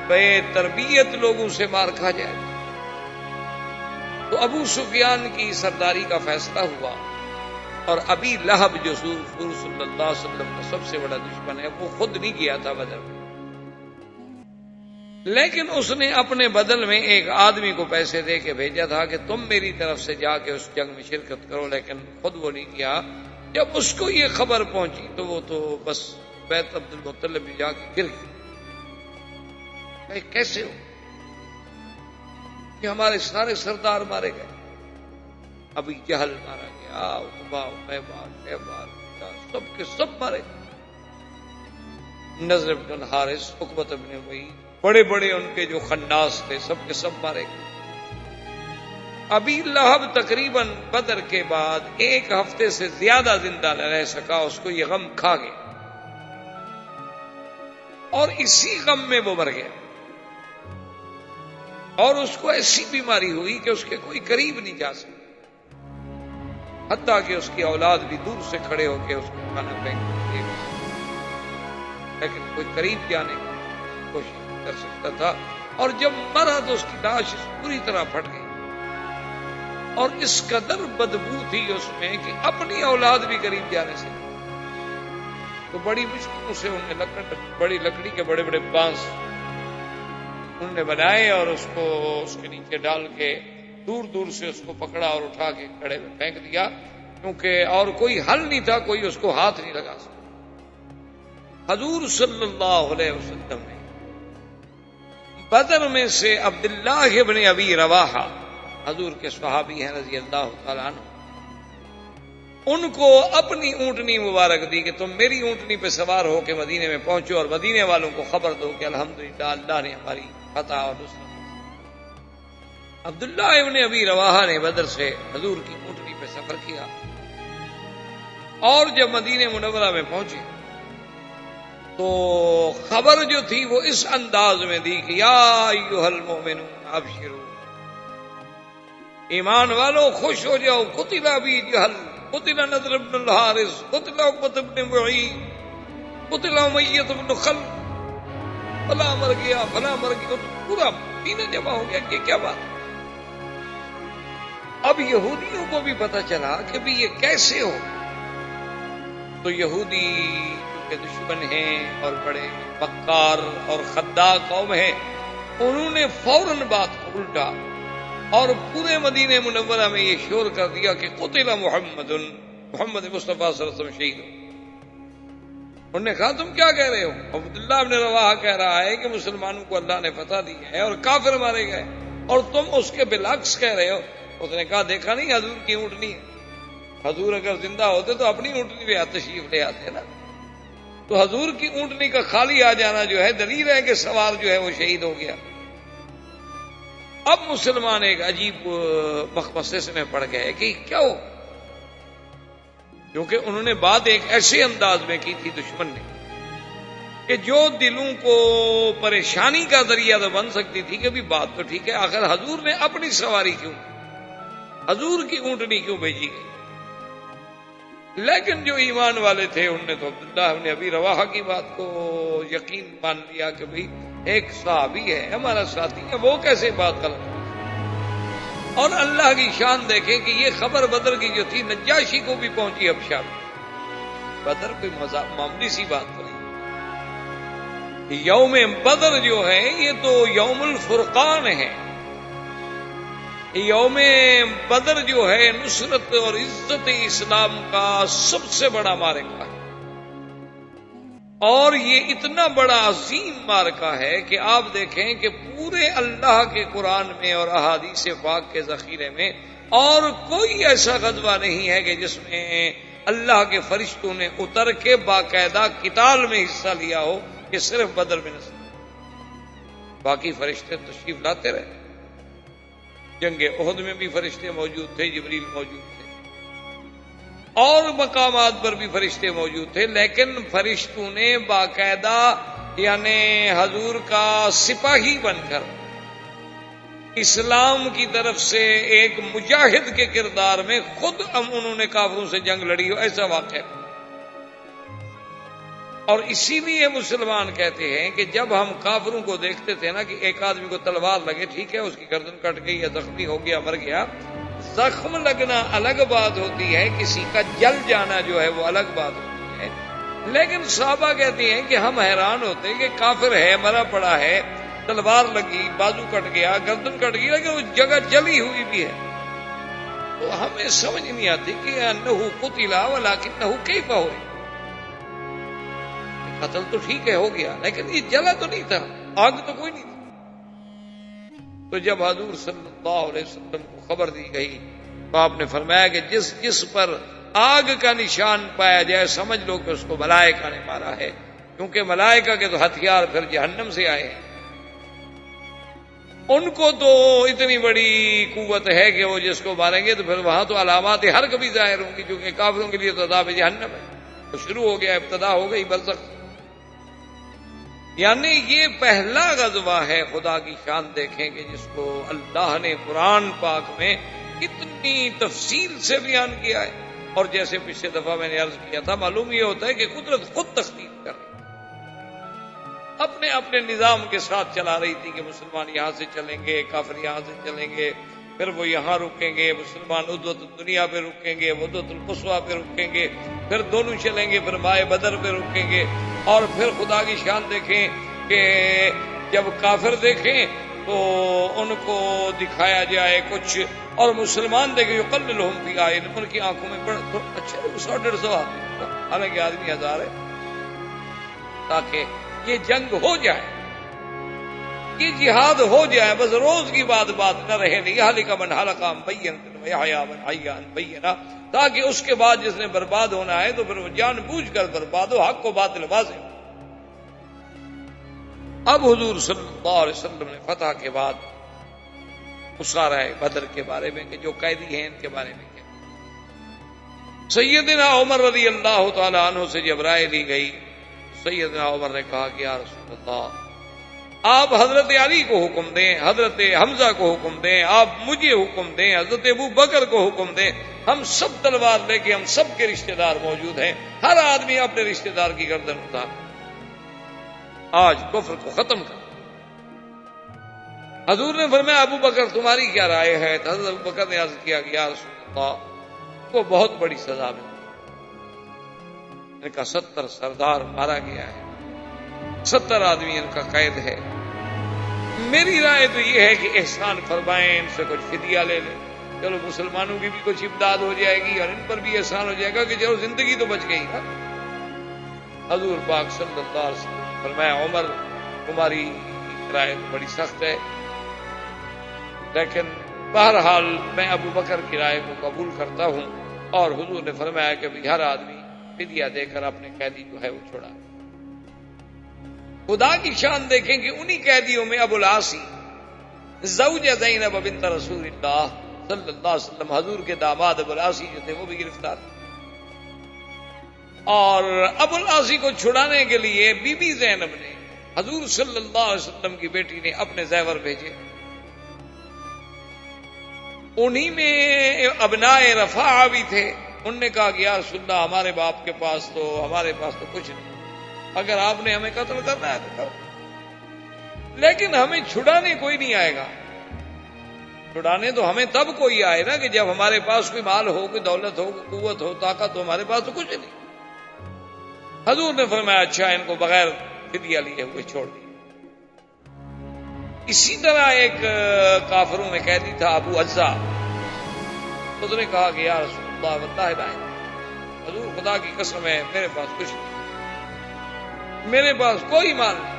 بے تربیت لوگوں سے مار کھا جائے. تو ابو سفیان کی سرداری کا فیصلہ ہوا اور ابی لہب جو حضور صلی اللہ علیہ وسلم کا سب سے بڑا دشمن ہے وہ خود نہیں گیا تھا بدر میں، لیکن اس نے اپنے بدل میں ایک آدمی کو پیسے دے کے بھیجا تھا کہ تم میری طرف سے جا کے اس جنگ میں شرکت کرو، لیکن خود وہ نہیں کیا. جب اس کو یہ خبر پہنچی تو وہ تو بس بیت عبد المطلب میں جا کے گر گئی. کیسے ہو کہ ہمارے سارے سردار مارے گئے، ابھی جہل مارا گیا، عتبہ عتیبہ شیبہ سب کے سب مارے گئے، نضر بن الحارث، عقبۃ بن ابی، بڑے بڑے ان کے جو خناس تھے سب کے سب مارے گئے. ابی لہب تقریباً بدر کے بعد 1 ہفتے سے زیادہ زندہ نہ رہ سکا، اس کو یہ غم کھا گیا اور اسی غم میں وہ مر گیا. اور اس کو ایسی بیماری ہوئی کہ اس کے کوئی قریب نہیں جا سکتا، حتیٰ کہ اس کی اولاد بھی دور سے کھڑے ہو کے اس کو کھانا پھینکتے، لیکن کوئی قریب جانے کی کوشش کر سکتا تھا. اور جب مرا تو اس کی لاش پوری طرح پھٹ گئی اور اس قدر بدبو تھی اس میں کہ اپنی اولاد بھی قریب جانے سے. تو بڑی مشکلوں سے انہوں نے بڑی لکڑی کے بڑے بڑے بانس انہوں نے بنائے اور اس کو اس کے نیچے ڈال کے دور دور سے اس کو پکڑا اور اٹھا کے کھڑے میں پھینک دیا، کیونکہ اور کوئی حل نہیں تھا، کوئی اس کو ہاتھ نہیں لگا سکتا. حضور صلی اللہ علیہ وسلم نے بدر میں سے عبداللہ ابن ابی رواحہ، حضور کے صحابی ہیں رضی اللہ تعالیٰ عنہ، ان کو اپنی اونٹنی مبارک دی کہ تم میری اونٹنی پہ سوار ہو کے مدینے میں پہنچو اور مدینے والوں کو خبر دو کہ الحمدللہ اللہ نے ہماری فتح اور نصرت. عبداللہ ابن ابی رواحہ نے بدر سے حضور کی اونٹنی پہ سفر کیا اور جب مدینے منورہ میں پہنچے تو خبر جو تھی وہ اس انداز میں دی کہ یا ایھا المؤمنون ابشروا، ایمان والو خوش ہو جاؤ، قتل ابی جہل، قتل نضر بن الحارث، قتل عقبۃ بن معیط، قتل امیہ بن خلف، فلاں مر گیا فلاں مر گیا. پورا مدینہ جمع ہو گیا کہ کیا بات. اب یہودیوں کو بھی پتہ چلا کہ بھی یہ کیسے ہو. تو یہودی کے دشمن ہیں اور بڑے مکار اور خداع قوم ہیں، انہوں نے فوراً بات کو الٹا اور پورے مدینہ منورہ میں یہ شور کر دیا کہ قتل محمد مصطفیٰ صلی اللہ علیہ وسلم شہید ہو. انہوں نے کہا تم کیا کہہ رہے ہو؟ عبداللہ ابن رواحہ کہہ رہا ہے کہ مسلمانوں کو اللہ نے فتح دی ہے اور کافر مارے گئے اور تم اس کے بالعکس کہہ رہے ہو. اس نے کہا دیکھا نہیں حضور کی اونٹنی ہے، حضور اگر زندہ ہوتے تو اپنی اونٹنی پہ تشریف لے آتے نا. تو حضور کی اونٹنی کا خالی آ جانا جو ہے دلیل ہے کہ سوار جو ہے وہ شہید ہو گیا. اب مسلمان ایک عجیب مخمصے میں پڑ گئے کہ کیا ہو، کیونکہ انہوں نے بات ایک ایسے انداز میں کی تھی دشمن نے کہ جو دلوں کو پریشانی کا ذریعہ تو بن سکتی تھی کہ بھی بات تو ٹھیک ہے، آخر حضور نے اپنی سواری کیوں، حضور کی اونٹنی کیوں بھیجی گئی. لیکن جو ایمان والے تھے انہوں نے تو عبداللہ ابن ابی رواحہ کی بات کو یقین مان لیا کہ بھئی ایک صحابی ہے ہمارا ساتھی ہے، وہ کیسے بات غلط. اور اللہ کی شان دیکھیں کہ یہ خبر بدر کی جو تھی نجاشی کو بھی پہنچی حبشہ میں. بدر کوئی معمولی سی بات نہیں. یوم بدر جو ہے یہ تو یوم الفرقان ہے، یوم بدر جو ہے نصرت اور عزت اسلام کا سب سے بڑا معرکہ ہے، اور یہ اتنا بڑا عظیم معرکہ ہے کہ آپ دیکھیں کہ پورے اللہ کے قرآن میں اور احادیث پاک کے ذخیرے میں اور کوئی ایسا غزوہ نہیں ہے کہ جس میں اللہ کے فرشتوں نے اتر کے باقاعدہ قتال میں حصہ لیا ہو، کہ صرف بدر میں نصرت، باقی فرشتے تشریف لاتے رہے۔ جنگ احد میں بھی فرشتے موجود تھے، جبریل موجود تھے، اور مقامات پر بھی فرشتے موجود تھے، لیکن فرشتوں نے باقاعدہ یعنی حضور کا سپاہی بن کر اسلام کی طرف سے ایک مجاہد کے کردار میں خود انہوں نے کافروں سے جنگ لڑی ہو، ایسا واقعہ۔ اور اسی لیے مسلمان کہتے ہیں کہ جب ہم کافروں کو دیکھتے تھے نا کہ ایک آدمی کو تلوار لگے، ٹھیک ہے اس کی گردن کٹ گئی یا زخمی ہو گیا، مر گیا، زخم لگنا الگ بات ہوتی ہے، کسی کا جل جانا جو ہے وہ الگ بات ہوتی ہے، لیکن صحابہ کہتے ہیں کہ ہم حیران ہوتے ہیں کہ کافر ہے، مرا پڑا ہے، تلوار لگی، بازو کٹ گیا، گردن کٹ گئی، لیکن اس جگہ جلی ہوئی بھی ہے، تو ہمیں سمجھ نہیں آتی کہ انہو قتل ولکنہ کیف ہوئے، قتل تو ٹھیک ہے ہو گیا، لیکن یہ جلا تو نہیں تھا، آگ تو کوئی نہیں تھی۔ تو جب حضور صلی اللہ علیہ وسلم کو خبر دی گئی تو آپ نے فرمایا کہ جس جس پر آگ کا نشان پایا جائے سمجھ لو کہ اس کو ملائکہ نے مارا ہے، کیونکہ ملائکہ کے تو ہتھیار پھر جہنم سے آئے ہیں، ان کو تو اتنی بڑی قوت ہے کہ وہ جس کو ماریں گے تو پھر وہاں تو علامات ہر کبھی ظاہر ہوں گی، کیونکہ کافروں کے لیے تو عذاب جہنم ہے، تو شروع ہو گیا، ابتدا ہو گئی برزخ۔ یعنی یہ پہلا غزوہ ہے، خدا کی شان دیکھیں کہ جس کو اللہ نے قرآن پاک میں اتنی تفصیل سے بیان کیا ہے، اور جیسے پچھلے دفعہ میں نے عرض کیا تھا، معلوم یہ ہوتا ہے کہ قدرت خود تخطیط کر رہی اپنے اپنے نظام کے ساتھ چلا رہی تھی کہ مسلمان یہاں سے چلیں گے، کافر یہاں سے چلیں گے، پھر وہ یہاں رکیں گے، مسلمان عدوۃ الدنیا پہ رکیں گے، عدوۃ القصویٰ پہ رکیں گے، پھر دونوں چلیں گے، پھر مائے بدر پہ رکیں گے، اور پھر خدا کی شان دیکھیں کہ جب کافر دیکھیں تو ان کو دکھایا جائے کچھ، اور مسلمان دیکھیں یقللہم فی اعین، ان کی آنکھوں میں بڑا اچھا 100-150 آدمی، حالانکہ آدمی ہزار ہے، تاکہ یہ جنگ ہو جائے، یہ جہاد ہو جائے، بس روز کی بات نہ رہے، لِیَہْلِکَ مَنْ ہَلَکَ عَن بَیِّنَةٍ وَیَحْیَىٰ مَنْ حَیَّ عَن بَیِّنَةٍ، تاکہ اس کے بعد جس نے برباد ہونا ہے تو پھر وہ جان بوجھ کر برباد ہو، حق و باطل واضح ہو۔ اب حضور صلی اللہ علیہ وسلم نے فتح کے بعد اسارہ بدر کے بارے میں کہ جو قیدی ہیں ان کے بارے میں کیا، سیدنا عمر رضی اللہ تعالی عنہ سے جب رائے لی گئی، سیدنا عمر نے کہا کہ یا رسول اللہ آپ حضرت علی کو حکم دیں، حضرت حمزہ کو حکم دیں، آپ مجھے حکم دیں، حضرت ابو بکر کو حکم دیں، ہم سب تلوار لے کے، ہم سب کے رشتہ دار موجود ہیں، ہر آدمی اپنے رشتہ دار کی گردن اتار، آج کفر کو ختم کر۔ حضور نے فرمایا ابو بکر تمہاری کیا رائے ہے؟ تو حضرت ابو بکر نے عرض کیا کہ یا رسول اللہ کو بہت بڑی سزا ملی، ان کا 70 سردار مارا گیا ہے، 70 آدمی ان کا قید ہے، میری رائے تو یہ ہے کہ احسان فرمائیں، ان سے کچھ فدیہ لے لیں، چلو مسلمانوں کی بھی کچھ امداد ہو جائے گی اور ان پر بھی احسان ہو جائے گا کہ چلو زندگی تو بچ گئی نا۔ حضور پاک صلی اللہ علیہ وسلم نے فرمایا عمر تمہاری رائے بڑی سخت ہے، لیکن بہرحال میں ابو بکر کی رائے کو قبول کرتا ہوں، اور حضور نے فرمایا کہ ہر آدمی فدیہ دے کر اپنے قیدی جو ہے وہ چھوڑا۔ خدا کی شان دیکھیں کہ انہی قیدیوں میں ابو العاص زوج زینب بنت رسول اللہ صلی اللہ علیہ وسلم، حضور کے داماد ابو العاص جو تھے وہ بھی گرفتار تھے، اور ابو العاص کو چھڑانے کے لیے بی بی زینب نے حضور صلی اللہ علیہ وسلم کی بیٹی نے اپنے زیور بھیجے، انہی میں ابناء رفاعہ بھی تھے، انہوں نے کہا کہ یا رسول اللہ ہمارے باپ کے پاس تو کچھ نہیں، اگر آپ نے ہمیں قتل کرنا ہے تو کرو، لیکن ہمیں چھڑانے کوئی نہیں آئے گا، چھڑانے تو ہمیں تب کوئی آئے نا کہ جب ہمارے پاس کوئی مال ہو، کوئی دولت ہو، کوئی قوت ہو، طاقت ہو، ہمارے پاس تو کچھ نہیں۔ حضور نے فرمایا اچھا ان کو بغیر فدیہ لیے ہوئے چھوڑ دیا۔ اسی طرح ایک کافروں میں قیدی تھا ابو عزا، اس نے کہا کہ یا رسول اللہ واللہ لا، حضور خدا کی قسم ہے میرے پاس کچھ نہیں، میرے پاس کوئی مال نہیں،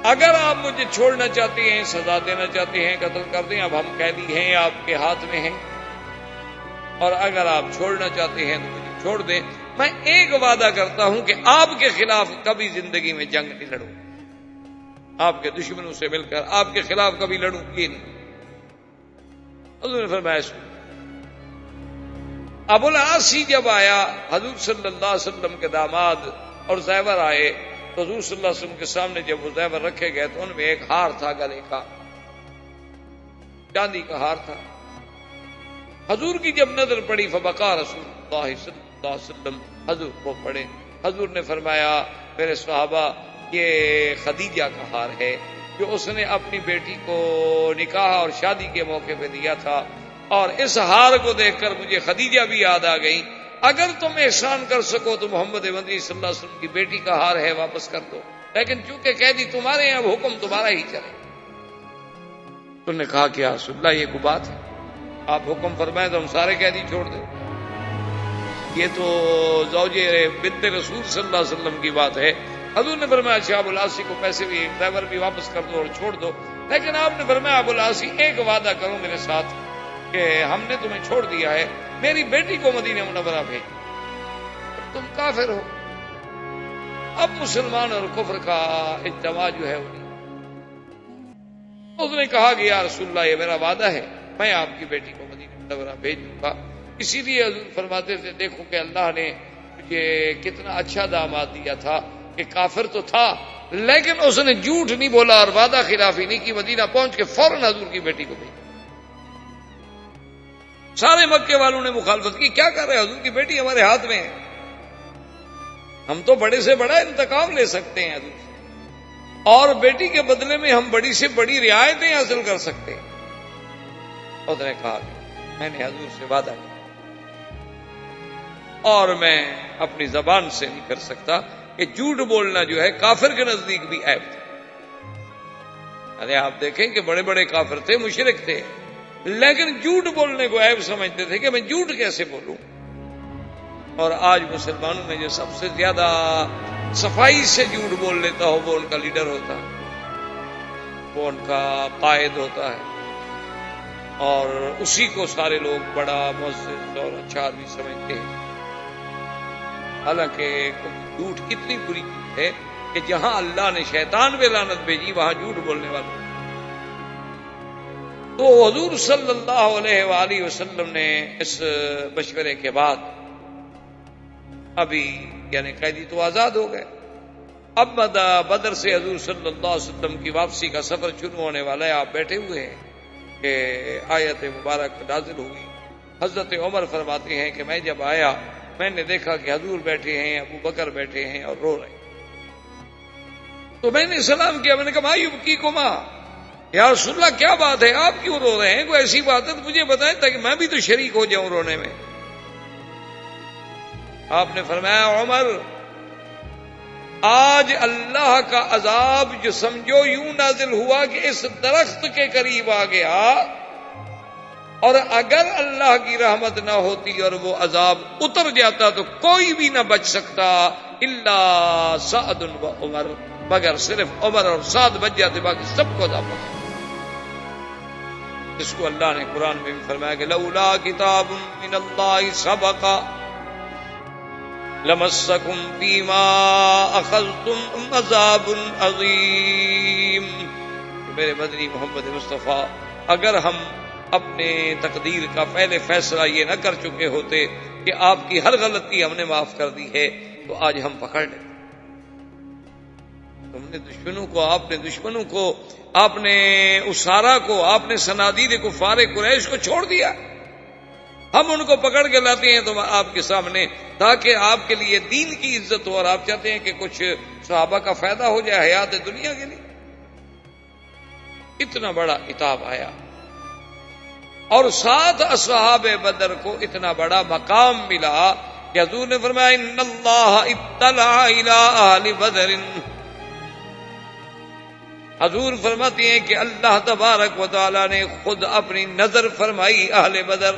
اگر آپ مجھے چھوڑنا چاہتے ہیں، سزا دینا چاہتے ہیں، قتل کر دیں، اب ہم قیدی ہیں، آپ کے ہاتھ میں ہیں، اور اگر آپ چھوڑنا چاہتے ہیں تو مجھے چھوڑ دیں، میں ایک وعدہ کرتا ہوں کہ آپ کے خلاف کبھی زندگی میں جنگ نہیں لڑوں، آپ کے دشمنوں سے مل کر آپ کے خلاف کبھی لڑوں گی نہیں۔ حضور نے فرمایا سن۔ ابو العاص جب آیا، حضور صلی اللہ علیہ وسلم کے داماد اور زیور آئے، تو حضور صلی اللہ علیہ وسلم کے سامنے جب وہ زیور رکھے گئے تو ان میں ایک ہار تھا، گلے کا چاندی کا ہار تھا۔ حضور کی جب نظر پڑی فبقا رسول اللہ صلی اللہ علیہ وسلم، حضور کو پڑے، حضور نے فرمایا میرے صحابہ یہ خدیجہ کا ہار ہے جو اس نے اپنی بیٹی کو نکاح اور شادی کے موقع پہ دیا تھا، اور اس ہار کو دیکھ کر مجھے خدیجہ بھی یاد آ گئی، اگر تم احسان کر سکو تو محمد مدنی صلی اللہ علیہ وسلم کی بیٹی کا ہار ہے واپس کر دو، لیکن چونکہ قیدی تمہارے ہیں اب حکم تمہارا ہی چلے۔ تو نے کہا کہ یا رسول اللہ یہ کوئی بات ہے، آپ حکم فرمائیں تو ہم سارے قیدی چھوڑ دیں، یہ تو زوج بنت رسول صلی اللہ علیہ وسلم کی بات ہے۔ حضور نے فرمایا اچھا ابو العاص کو پیسے بھی ڈرائیور بھی واپس کر دو اور چھوڑ دو، لیکن آپ نے فرمایا ابو العاص ایک وعدہ کرو میرے ساتھ کہ ہم نے تمہیں چھوڑ دیا ہے، میری بیٹی کو مدینہ منورہ بھیج، تم کافر ہو، اب مسلمان اور کفر کا اجتماع جو ہے وہ نہیں۔ اس نے کہا کہ یا رسول اللہ یہ میرا وعدہ ہے، میں آپ کی بیٹی کو مدینہ منورہ بھیج دوں گا۔ اسی لیے حضور فرماتے تھے دیکھو کہ اللہ نے مجھے کتنا اچھا داماد دیا تھا کہ کافر تو تھا لیکن اس نے جھوٹ نہیں بولا اور وعدہ خلافی نہیں کی، مدینہ پہنچ کے فوراً حضور کی بیٹی کو بھیجا۔ سارے مکے والوں نے مخالفت کی، کیا کر رہے حضور کی بیٹی ہمارے ہاتھ میں ہے، ہم تو بڑے سے بڑا انتقام لے سکتے ہیں حضور سے، اور بیٹی کے بدلے میں ہم بڑی سے بڑی رعایتیں حاصل کر سکتے ہیں۔ اس نے کہا کہ میں نے حضور سے وعدہ کیا اور میں اپنی زبان سے نہیں کر سکتا کہ جھوٹ بولنا جو ہے کافر کے نزدیک بھی عیب تھا۔ ارے آپ دیکھیں کہ بڑے بڑے کافر تھے، مشرک تھے، لیکن جھوٹ بولنے کو عیب سمجھتے تھے کہ میں جھوٹ کیسے بولوں۔ اور آج مسلمانوں میں جو سب سے زیادہ صفائی سے جھوٹ بول لیتا ہو وہ ان کا لیڈر ہوتا ہے، وہ ان کا قائد ہوتا ہے، اور اسی کو سارے لوگ بڑا معزز اور اچھا آدمی سمجھتے ہیں، حالانکہ جھوٹ اتنی بری چیز ہے کہ جہاں اللہ نے شیطان پہ لعنت بھیجی وہاں جھوٹ بولنے والوں۔ تو حضور صلی اللہ علیہ وآلہ وسلم نے اس مشورے کے بعد ابھی یعنی قیدی تو آزاد ہو گئے، اب بدر سے حضور صلی اللہ علیہ وسلم کی واپسی کا سفر شروع ہونے والا ہے، آپ بیٹھے ہوئے ہیں کہ آیت مبارک نازل ہوئی۔ حضرت عمر فرماتے ہیں کہ میں جب آیا میں نے دیکھا کہ حضور بیٹھے ہیں، ابو بکر بیٹھے ہیں اور رو رہے ہیں، تو میں نے سلام کیا، میں نے کہا ما یبکیکما، یا رسول اللہ کیا بات ہے، آپ کیوں رو رہے ہیں، کوئی ایسی بات ہے تو مجھے بتائیں تاکہ میں بھی تو شریک ہو جاؤں رونے میں۔ آپ نے فرمایا عمر آج اللہ کا عذاب جو سمجھو یوں نازل ہوا کہ اس درخت کے قریب آ گیا، اور اگر اللہ کی رحمت نہ ہوتی اور وہ عذاب اتر جاتا تو کوئی بھی نہ بچ سکتا الا سعد و عمر، مگر صرف عمر اور سعد بچ جاتے، باقی سب کو عذاب پکڑا۔ جس کو اللہ نے قرآن میں بھی فرمایا کہ لولا کتاب من اللہ سبق لمسکم فیما اخذتم عذاب عظیم۔ میرے مدنی محمد مصطفیٰ اگر ہم اپنے تقدیر کا پہلے فیصلہ یہ نہ کر چکے ہوتے کہ آپ کی ہر غلطی ہم نے معاف کر دی ہے تو آج ہم پکڑ لیتے۔ تم نے دشمنوں کو آپ نے اسارا کو، آپ نے صنادید کفار قریش کو چھوڑ دیا، ہم ان کو پکڑ کے لاتے ہیں تو آپ کے سامنے تاکہ آپ کے لیے دین کی عزت ہو، اور آپ چاہتے ہیں کہ کچھ صحابہ کا فائدہ ہو جائے حیات دنیا کے لیے۔ اتنا بڑا عتاب آیا، اور ساتھ اصحاب بدر کو اتنا بڑا مقام ملا کہ حضور نے فرمایا ان اللہ اطلع الی اہل بدر، حضور فرماتی ہیں کہ اللہ تبارک و تعالی نے خود اپنی نظر فرمائی اہل بدر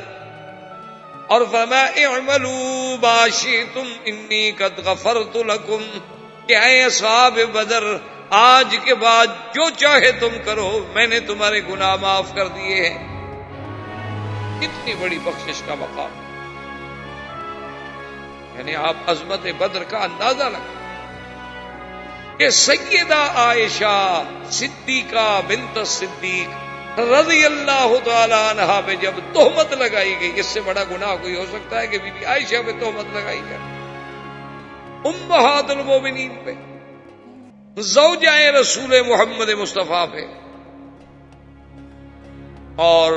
اور فرمایا اعملوا ما شئتم انی قد غفرت لکم، کہ اے اصحاب بدر آج کے بعد جو چاہے تم کرو، میں نے تمہارے گناہ معاف کر دیے ہیں۔ اتنی بڑی بخشش کا مقام، یعنی آپ عظمت بدر کا اندازہ لگا کہ سیدہ عائشہ صدیقہ بنت صدیق رضی اللہ تعالی عنہا پہ جب تہمت لگائی گئی، اس سے بڑا گناہ کوئی ہو سکتا ہے کہ بی بی عائشہ پہ تہمت لگائی جائے؟ امہات المومنین پہ، زوجہ رسول محمد مصطفیٰ پہ، اور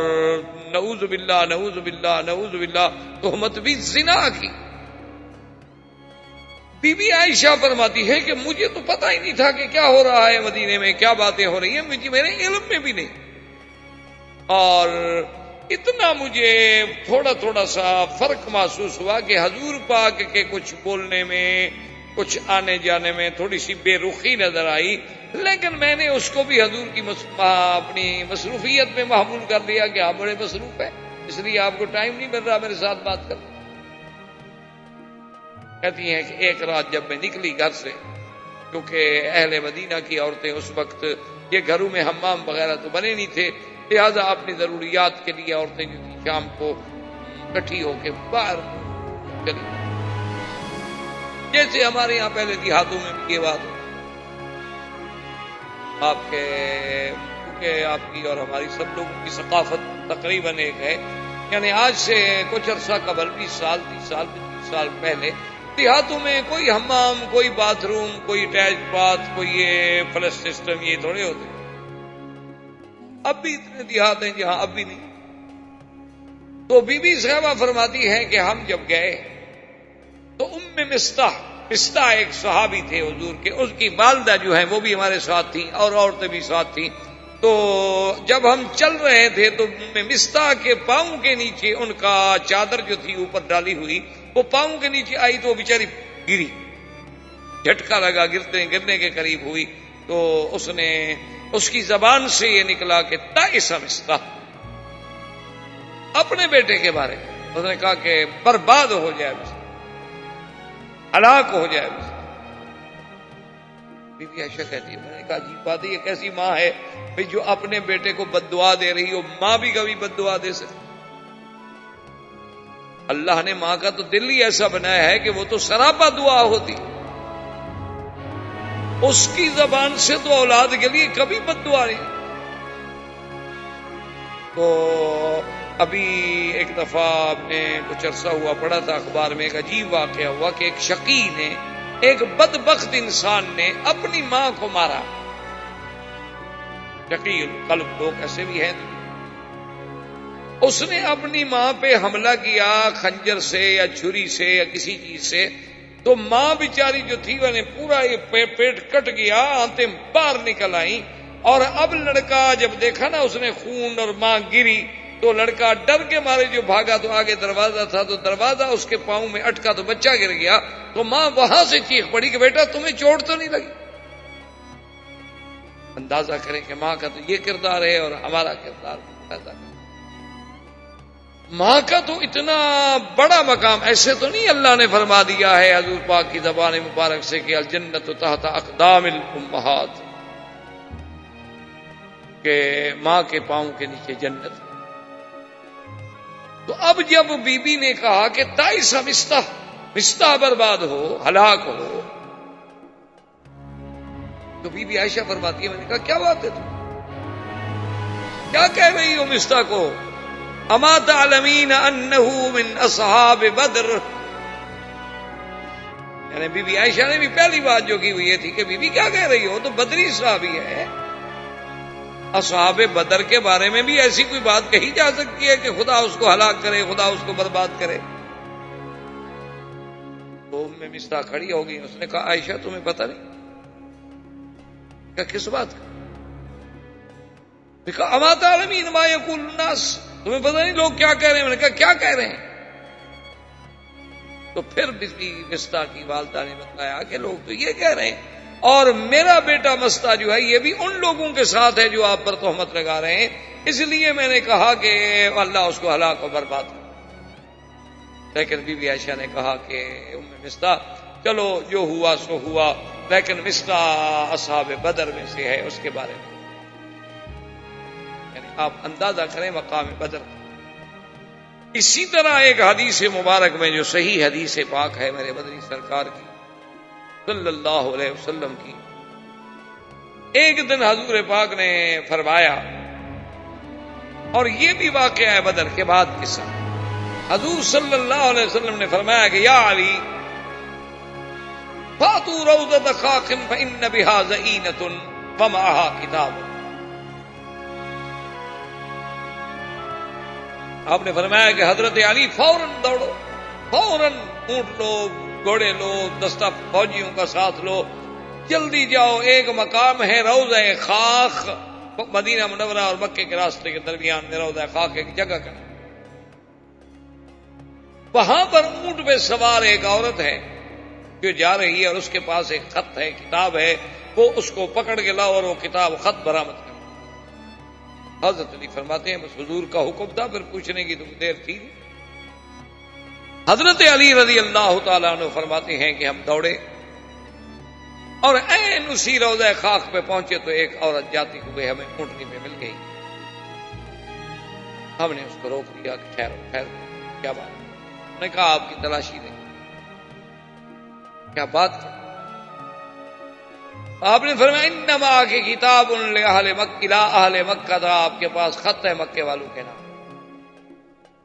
نعوذ باللہ نعوذ باللہ نعوذ باللہ تہمت بھی زنا کی۔ بی بی عائشہ فرماتی ہے کہ مجھے تو پتہ ہی نہیں تھا کہ کیا ہو رہا ہے مدینے میں، کیا باتیں ہو رہی ہیں، میرے علم میں بھی نہیں، اور اتنا مجھے تھوڑا تھوڑا سا فرق محسوس ہوا کہ حضور پاک کے کچھ بولنے میں، کچھ آنے جانے میں تھوڑی سی بے رخی نظر آئی، لیکن میں نے اس کو بھی حضور کی اپنی مصروفیت میں محمول کر لیا کہ آپ بڑے مصروف ہیں، اس لیے آپ کو ٹائم نہیں مل رہا میرے ساتھ بات کرنے۔ کہتی ہیں کہ ایک رات جب میں نکلی گھر سے، کیونکہ اہل مدینہ کی عورتیں اس وقت یہ گھروں میں حمام وغیرہ تو بنے نہیں تھے، لہذا اپنی ضروریات کے لیے عورتیں جو تھی شام کو اکٹھی ہو کے باہر چلی، جیسے ہمارے یہاں پہلے دیہاتوں میں بھی یہ بات ہو، آپ کے کیونکہ آپ کی اور ہماری سب لوگوں کی ثقافت تقریباً ایک ہے، یعنی آج سے کچھ عرصہ قبل 20 سال 30 سال 25 سال پہلے دیہاتوں میں کوئی حمام، کوئی باتھ روم، کوئی اٹیچ باتھ، کوئی یہ فلش سسٹم یہ تھوڑے ہوتے، اب بھی اتنے دیہات ہیں جہاں اب بھی نہیں۔ تو بی بی صاحبہ فرماتی ہیں کہ ہم جب گئے تو مستح ایک صحابی تھے حضور کے، اس کی والدہ جو ہیں وہ بھی ہمارے ساتھ تھیں اور عورتیں بھی ساتھ تھیں، تو جب ہم چل رہے تھے تو مستح کے پاؤں کے نیچے ان کا چادر جو تھی اوپر ڈالی ہوئی وہ پاؤں کے نیچے آئی تو وہ بیچاری گری، جھٹکا لگا، گرنے کے قریب ہوئی، تو اس کی زبان سے یہ نکلا کہ تائس مستح، اپنے بیٹے کے بارے میں اس نے کہا کہ برباد ہو جائے مستح، ہلاک ہو جائے مستح۔ بی بی عائشہ کہتی ہے میں نے کہا عجیب بات ہے، یہ کیسی ماں ہے بھئی جو اپنے بیٹے کو بد دعا دے رہی ہو، ماں بھی کبھی بد دعا دے سکتی؟ اللہ نے ماں کا تو دل ہی ایسا بنایا ہے کہ وہ تو سراپا دعا ہوتی، اس کی زبان سے تو اولاد کے لیے کبھی بد دعا نہیں۔ تو ابھی ایک دفعہ آپ نے کچھ عرصہ ہوا پڑھا تھا اخبار میں، ایک عجیب واقعہ ہوا کہ ایک شقی نے، ایک بدبخت انسان نے اپنی ماں کو مارا، شقی القلب لوگ ایسے بھی ہیں، اس نے اپنی ماں پہ حملہ کیا خنجر سے یا چھری سے یا کسی چیز سے، تو ماں بیچاری جو تھی وہ نے پورا یہ پیٹ کٹ گیا، آنتیں باہر نکل آئیں، اور اب لڑکا جب دیکھا نا اس نے خون اور ماں گری تو لڑکا ڈر کے مارے جو بھاگا، تو آگے دروازہ تھا تو دروازہ اس کے پاؤں میں اٹکا تو بچہ گر گیا، تو ماں وہاں سے چیخ پڑی کہ بیٹا تمہیں چوٹ تو نہیں لگی؟ اندازہ کریں کہ ماں کا تو یہ کردار ہے اور ہمارا کردار ایسا، ماں کا تو اتنا بڑا مقام ایسے تو نہیں اللہ نے فرما دیا ہے حضور پاک کی زبان مبارک سے کہ الجنت تحت اقدام الامہات، کہ ماں کے پاؤں کے نیچے جنت۔ تو اب جب بی بی نے کہا کہ تائس مستح برباد ہو، ہلاک ہو، تو بی بی عائشہ فرماتی ہے میں نے کہا کیا بات ہے تم کیا کہہ رہی ہو مستح کو؟ اما تعلمین انہ من اصحاب بدر، یعنی بی بی عائشہ نے بھی پہلی بات جو کی ہوئی یہ تھی کہ بی بی کیا کہہ رہی ہو، تو بدری صحابی ہے، اصحاب بدر کے بارے میں بھی ایسی کوئی بات کہی جا سکتی ہے کہ خدا اس کو ہلاک کرے، خدا اس کو برباد کرے؟ تو مستح کھڑی ہو گئی، اس نے کہا عائشہ تمہیں پتہ نہیں؟ کہ کس بات کا؟ اما تعلمین ما یقول الناس، تمہیں پتہ نہیں لوگ کیا کہہ رہے ہیں؟ میں نے کہا کیا کہہ رہے ہیں؟ تو پھر مستح کی والدہ نے بتایا کہ لوگ تو یہ کہہ رہے ہیں اور میرا بیٹا مستہ جو ہے یہ بھی ان لوگوں کے ساتھ ہے جو آپ پر تہمت لگا رہے ہیں، اس لیے میں نے کہا کہ اللہ اس کو ہلاک و برباد کر۔ لیکن بی بی عائشہ نے کہا کہ ام مستہ چلو جو ہوا سو ہوا، لیکن مستہ اصحاب بدر میں سے ہے، اس کے بارے میں یعنی آپ اندازہ کریں مقام بدر۔ اسی طرح ایک حدیث مبارک میں جو صحیح حدیث پاک ہے میرے بدری سرکار کی صلی اللہ علیہ وسلم کی، ایک دن حضور پاک نے فرمایا، اور یہ بھی واقعہ ہے بدر کے بعد قصہ، حضور صلی اللہ علیہ وسلم نے فرمایا کہ یا علی فاتوا روضۃ خاخ فإن بها زئینۃ ومعها کتاب۔ آپ نے فرمایا کہ حضرت علی فوراً دوڑو، فوراً اونٹ لو، گھوڑے لو، دستہ فوجیوں کا ساتھ لو، جلدی جاؤ، ایک مقام ہے روضہ خاخ، مدینہ منورہ اور مکے کے راستے کے درمیان میں روضہ خاخ ایک جگہ کا، وہاں پر اونٹ پہ سوار ایک عورت ہے جو جا رہی ہے اور اس کے پاس ایک خط ہے، کتاب ہے، وہ اس کو پکڑ کے لاؤ اور وہ کتاب خط برآمد کر۔ حضرت علی فرماتے ہیں بس حضور کا حکم تھا، پھر پوچھنے کی تو دیر تھی۔ حضرت علی رضی اللہ تعالیٰ عنہ فرماتے ہیں کہ ہم دوڑے اور عین اسی روضہ خاک پہ پہنچے تو ایک عورت جاتی ہوئے ہمیں اونٹنی پہ مل گئی۔ ہم نے اس کو روک دیا کہ ٹھہرو ٹھہرو، کیا بات؟ نے کہا آپ کی تلاشی نہیں، کیا بات ہے؟ آپ نے فرمایا انما کی کتاب لأہل مکہ، لا اہل مکہ تھا، آپ کے پاس خط ہے مکے والوں کے نام۔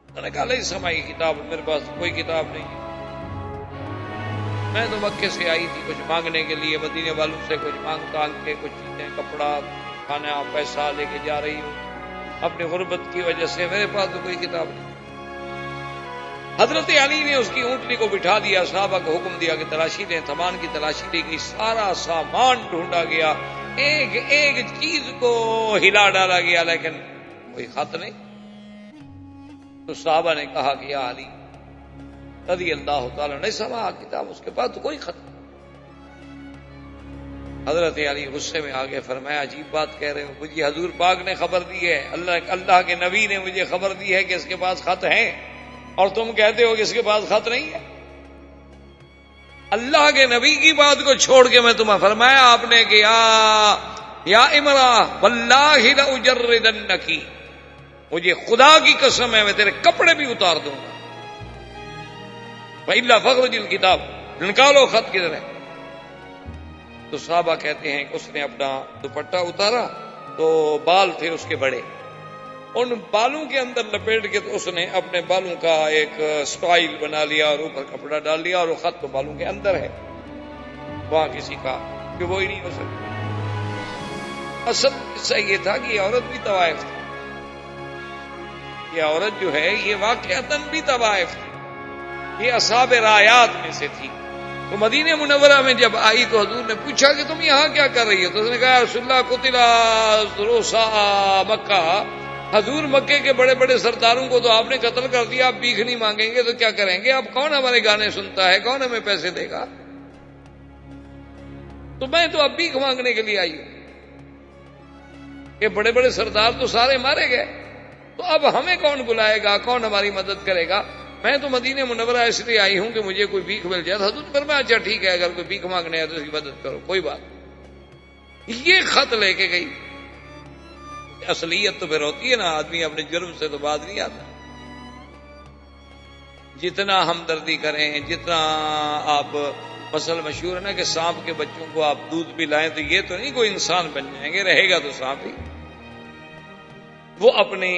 میں نے کہا لیس معی کتاب، میرے پاس کوئی کتاب نہیں ہے، میں تو مکے سے آئی تھی کچھ مانگنے کے لیے، مدینے والوں سے کچھ مانگ کے کچھ چیزیں، کپڑا، کھانا، پیسہ لے کے جا رہی ہوں، اپنی غربت کی وجہ سے میرے پاس تو کوئی کتاب نہیں۔ حضرت علی نے اس کی اونٹنی کو بٹھا دیا، صحابہ کو حکم دیا کہ تلاشی لیں، سامان کی تلاشی لی گئی، سارا سامان ڈھونڈا گیا، ایک ایک چیز کو ہلا ڈالا گیا، لیکن کوئی خط نہیں۔ تو صحابہ نے کہا کہ یا علی رضی اللہ تعالیٰ نے سما کتاب، اس کے پاس تو کوئی خط نہیں۔ حضرت علی غصے میں آگے فرمایا عجیب بات کہہ رہے ہو، مجھے حضور پاک نے خبر دی ہے، اللہ کے نبی نے مجھے خبر دی ہے کہ اس کے پاس خط ہے، اور تم کہتے ہو کہ اس کے پاس خط نہیں ہے۔ اللہ کے نبی کی بات کو چھوڑ کے میں تمہیں فرمایا آپ نے کہ یا امرا واللہ لأجردنکی، مجھے خدا کی قسم ہے میں تیرے کپڑے بھی اتار دوں گا، وإلا فاخرج الکتاب، نکالو خط کدھر ہے۔ تو صحابہ کہتے ہیں کہ اس نے اپنا دوپٹہ اتارا تو بال تھے اس کے بڑے، ان بالوں کے اندر لپیٹ کے تو اس نے اپنے بالوں کا ایک سٹائل بنا لیا اور اوپر کپڑا ڈال لیا، اور وہ خط تو بالوں کے اندر ہے، وہاں کسی کا کہ وہ ہی نہیں ہو سکتا۔ اصل قصہ یہ تھا کہ یہ عورت بھی طوائف تھی، یہ عورت جو ہے یہ واقعتاً بھی طوائف تھی، یہ اصحاب رایات میں سے تھی۔ تو مدینہ منورہ میں جب آئی تو حضور نے پوچھا کہ تم یہاں کیا کر رہی ہو؟ تو اس نے کہا رسول اللہ قتل رؤساء مکہ، حضور مکے کے بڑے بڑے سرداروں کو تو آپ نے قتل کر دیا، آپ بھیک نہیں مانگیں گے تو کیا کریں گے؟ اب کون ہمارے گانے سنتا ہے، کون ہمیں پیسے دے گا؟ تو میں تو اب بھیک مانگنے کے لیے آئی ہوں، یہ بڑے بڑے سردار تو سارے مارے گئے، تو اب ہمیں کون بلائے گا، کون ہماری مدد کرے گا؟ میں تو مدینہ منورہ اس لیے آئی ہوں کہ مجھے کوئی بھیک مل جائے۔ حضور فرمایا اچھا ٹھیک ہے، اگر کوئی بھیک مانگنے ہے تو اس کی مدد کرو، کوئی بات۔ یہ خط لے کے گئی۔ اصلیت تو پھر ہوتی ہے نا، آدمی اپنے جرم سے تو باز نہیں آتا، جتنا ہمدردی کریں، جتنا آپ، مسئلہ مشہور ہے نا کہ سانپ کے بچوں کو آپ دودھ پلائیں تو یہ تو نہیں کوئی انسان بن جائیں گے، رہے گا تو سانپ ہی، وہ اپنی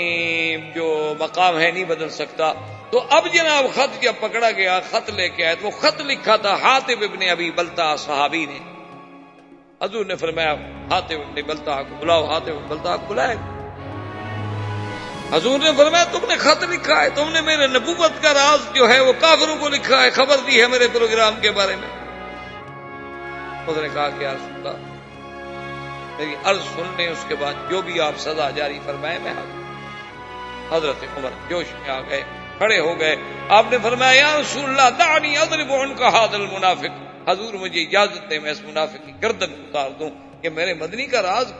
جو مقام ہے نہیں بدل سکتا۔ تو اب جناب خط جب پکڑا گیا، خط لے کے آئے تو وہ خط لکھا تھا حاطب ابن ابی بلتع صحابی نے۔ حضور نے فرمایا حاطب ابن بلتع کو بلاؤ، حاطب ابن بلتع کو بلائے۔ حضور نے فرمایا تم نے خط لکھا ہے، تم نے میرے نبوت کا راز جو ہے وہ کافروں کو لکھا ہے، خبر دی ہے میرے پروگرام کے بارے میں۔ اس نے کہا کہ یا رسول اللہ میری عرض سن لیں، اس کے بعد جو بھی آپ سزا جاری فرمائے میں حاضر۔ حضرت عمر جوش میں آ گئے، کھڑے ہو گئے، آپ نے فرمایا یا رسول اللہ دعنی اضرب عنق ھذا المنافق، حضور مجھے اجازت دے میں اس منافق کی گردن اتار دوں کہ میرے مدنی کا راز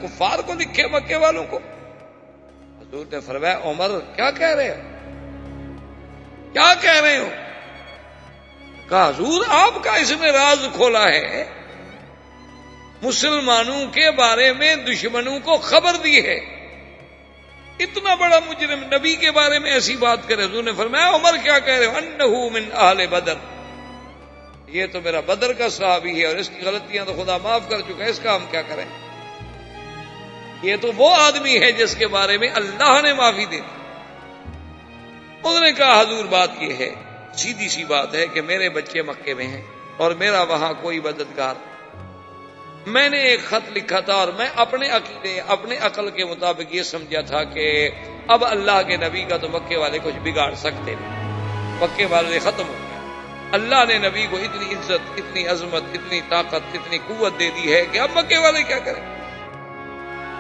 کفار کو لکھے مکے والوں کو. حضور نے فرمایا عمر کیا کہہ رہے ہو، کیا کہہ رہے ہو؟ کہا حضور آپ کا اس نے راز کھولا ہے، مسلمانوں کے بارے میں دشمنوں کو خبر دی ہے. اتنا بڑا مجرم نبی کے بارے میں ایسی بات کرے. حضور نے فرمایا عمر کیا کہہ رہے ہو؟ انہو من اہل بدر، یہ تو میرا بدر کا صحابی ہے اور اس کی غلطیاں تو خدا معاف کر چکا ہے، اس کا ہم کیا کریں؟ یہ تو وہ آدمی ہے جس کے بارے میں اللہ نے معافی دے دی. اس نے کہا حضور بات یہ ہے، سیدھی سی بات ہے کہ میرے بچے مکے میں ہیں اور میرا وہاں کوئی مددگار. میں نے ایک خط لکھا تھا اور میں اپنے عقیدے اپنے عقل کے مطابق یہ سمجھا تھا کہ اب اللہ کے نبی کا تو مکے والے کچھ بگاڑ سکتے نہیں، مکے والے ختم ہو گئے. اللہ نے نبی کو اتنی عزت، اتنی عظمت، اتنی طاقت، اتنی قوت دے دی ہے کہ اب مکے والے کیا کریں.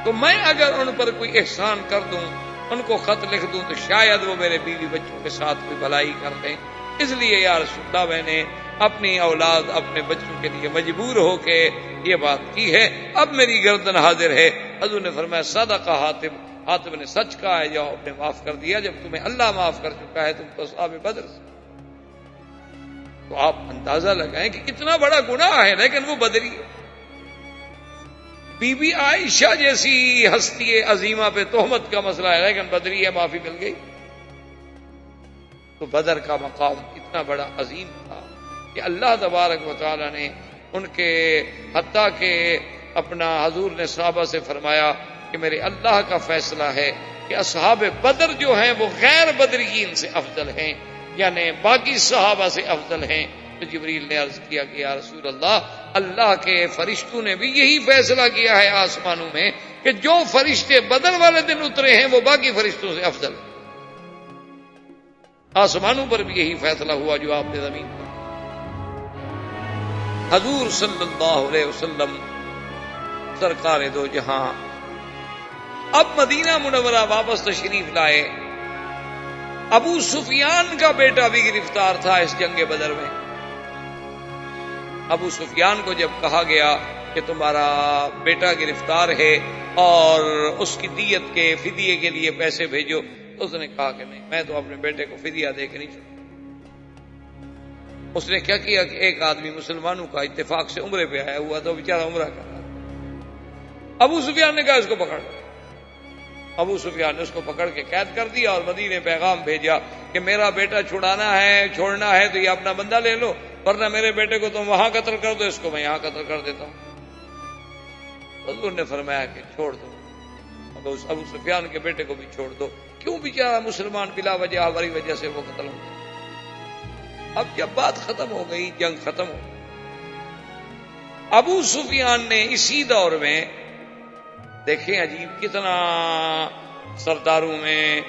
تو میں اگر ان پر کوئی احسان کر دوں، ان کو خط لکھ دوں، تو شاید وہ میرے بیوی بچوں کے ساتھ کوئی بھلائی کر دیں. اس لیے یا رسول اللہ میں نے اپنی اولاد اپنے بچوں کے لیے مجبور ہو کے یہ بات کی ہے، اب میری گردن حاضر ہے. حضور نے فرمایا صدق حاتم، حاتم نے سچ کہا ہے، جاؤ نے معاف کر دیا. جب تمہیں اللہ معاف کر چکا ہے تم تو اصحاب بدر سے. تو آپ اندازہ لگائیں کہ اتنا بڑا گناہ ہے لیکن وہ بدری ہے. بی بی عائشہ جیسی ہستی عظیمہ پہ تہمت کا مسئلہ ہے لیکن بدری ہے، معافی مل گئی. تو بدر کا مقام اتنا بڑا عظیم تھا کہ اللہ تبارک و تعالی نے ان کے حتیٰ کہ اپنا حضور نے صحابہ سے فرمایا کہ میرے اللہ کا فیصلہ ہے کہ اصحاب بدر جو ہیں وہ غیر بدرین سے افضل ہیں، یعنی باقی صحابہ سے افضل ہیں. تو جبریل نے عرض کیا کہ یا رسول اللہ، اللہ کے فرشتوں نے بھی یہی فیصلہ کیا ہے آسمانوں میں کہ جو فرشتے بدر والے دن اترے ہیں وہ باقی فرشتوں سے افضل ہیں. آسمانوں پر بھی یہی فیصلہ ہوا جو آپ نے زمین پر. حضور صلی اللہ علیہ وسلم سرکار دو جہاں اب مدینہ منورہ واپس تشریف لائے. ابو سفیان کا بیٹا بھی گرفتار تھا اس جنگ بدر میں. ابو سفیان کو جب کہا گیا کہ تمہارا بیٹا گرفتار ہے اور اس کی دیت کے فدیے کے لیے پیسے بھیجو، تو اس نے کہا کہ نہیں، میں تو اپنے بیٹے کو فدیہ دے کے نہیں چھوڑوں. اس نے کیا کیا کہ ایک آدمی مسلمانوں کا اتفاق سے عمرے پہ آیا ہوا تو بیچارہ عمرہ کر رہا. ابو سفیان نے کہا اس کو پکڑ. ابو سفیان نے اس کو پکڑ کے قید کر دیا اور مدینے پیغام بھیجا کہ میرا بیٹا چھڑانا ہے، چھوڑنا ہے تو یہ اپنا بندہ لے لو، ورنہ میرے بیٹے کو تم وہاں قتل کر دو، اس کو میں یہاں قتل کر دیتا ہوں. حضور نے فرمایا کہ چھوڑ دو، ابو سفیان کے بیٹے کو بھی چھوڑ دو. کیوں بیچارہ مسلمان بلا وجہ ہماری وجہ سے وہ قتل ہو گیا. اب جب بات ختم ہو گئی، جنگ ختم ہو گئی، ابو سفیان نے اسی دور میں دیکھیں عجیب کتنا سرداروں میں،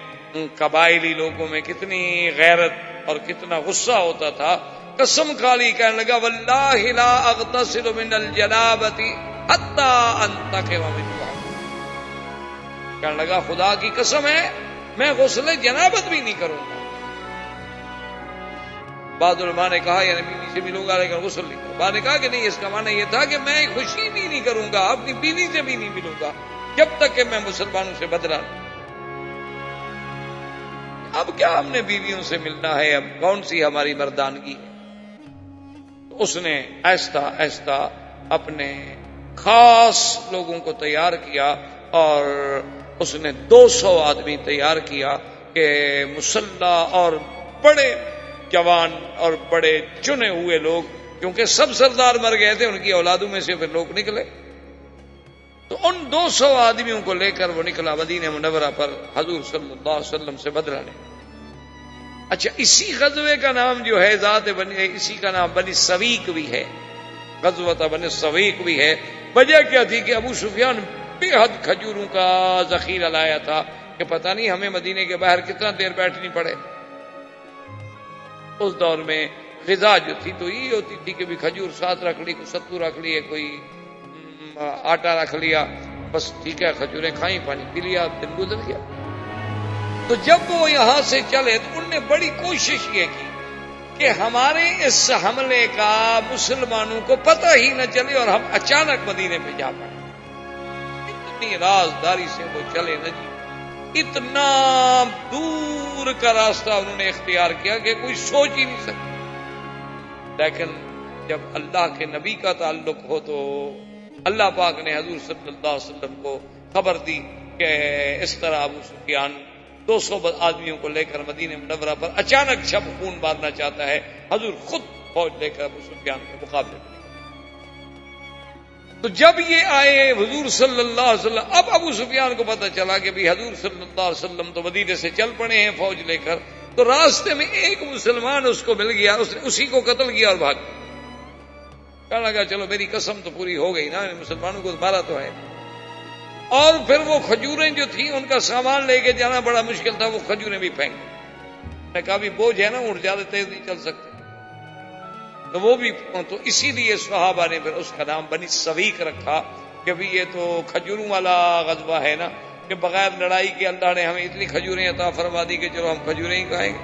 قبائلی لوگوں میں کتنی غیرت اور کتنا غصہ ہوتا تھا. قسم کھالی کہنے لگا واللہ لا اغتسل من الجنابۃ حتی انتقم من اللہ. کہنے لگا خدا کی قسم ہے میں غسل جنابت بھی نہیں کروں گا. بعض علماء نے کہا یعنی بیوی سے ملوں گا لیکن غسل نہیں کروں. بعض نے کہا کہ نہیں، اس کا معنی یہ تھا کہ میں خوشی بھی نہیں کروں گا، اپنی بیوی سے بھی نہیں ملوں گا جب تک کہ میں مسلمانوں سے بدلہ لوں. اب کیا ہم نے بیویوں سے ملنا ہے، اب کون سی ہماری مردانگی ہے. تو اس نے آہستہ آہستہ اپنے خاص لوگوں کو تیار کیا اور اس نے 200 آدمی تیار کیا کہ مسلح اور بڑے جوان اور بڑے چنے ہوئے لوگ، کیونکہ سب سردار مر گئے تھے، ان کی اولادوں میں سے پھر لوگ نکلے. تو ان 200 آدمیوں کو لے کر وہ نکلا مدینہ منورہ پر حضور صلی اللہ علیہ وسلم سے بدلہ لے. اچھا، اسی غزوے کا نام جو ہے ذات بنی، اسی کا نام بنی سویق بھی ہے، غزوۃ بنی سویق بھی ہے. وجہ کیا تھی کہ ابو سفیان بے حد کھجوروں کا ذخیرہ لایا تھا کہ پتہ نہیں ہمیں مدینے کے باہر کتنا دیر بیٹھنی پڑے. اس دور میں غذا جو تھی تو یہ ہوتی تھی کہ بھی کھجور ساتھ رکھ لی، کوئی ستو رکھ لیے، کوئی آٹا رکھ لیا، بس ٹھیک ہے، کھجوریں کھائیں، پانی پی لیا، دن گزر گیا. تو جب وہ یہاں سے چلے تو انہوں نے بڑی کوشش یہ کی کہ ہمارے اس حملے کا مسلمانوں کو پتہ ہی نہ چلے اور ہم اچانک مدینے پہ جا پائیں. اتنی رازداری سے وہ چلے نہ جی. اتنا دور کا راستہ انہوں نے اختیار کیا کہ کوئی سوچ ہی نہیں سکتا. لیکن جب اللہ کے نبی کا تعلق ہو تو اللہ پاک نے حضور صلی اللہ علیہ وسلم کو خبر دی کہ اس طرح ابو سفیان 200 آدمیوں کو لے کر مدینہ منورہ پر اچانک شب خون مارنا چاہتا ہے. حضور خود فوج لے کر ابو سفیان کے مقابلے میں. تو جب یہ آئے حضور صلی اللہ علیہ وسلم، اب ابو سفیان کو پتہ چلا کہ بھی حضور صلی اللہ علیہ وسلم تو مدینے سے چل پڑے ہیں فوج لے کر. تو راستے میں ایک مسلمان اس کو مل گیا، اس نے اسی کو قتل کیا اور بھاگ گیا. کہنے لگا چلو میری قسم تو پوری ہو گئی نا، مسلمانوں کو مارا تو ہے. اور پھر وہ کھجوریں جو تھیں ان کا سامان لے کے جانا بڑا مشکل تھا، وہ کھجوریں بھی پھینک دی. میں نے کہا بھی بوجھ ہے نا، اونٹ زیادہ تیز نہیں چل سکتے. تو وہ بھی، تو اسی لیے صحابہ نے پھر اس کا نام بنی سویق رکھا کہ بھی یہ تو کھجوروں والا غزوہ ہے نا، کہ بغیر لڑائی کے اللہ نے ہمیں اتنی کھجوریں عطا فرما دی کہ چلو ہم کھجوریں ہی کھائیں گے.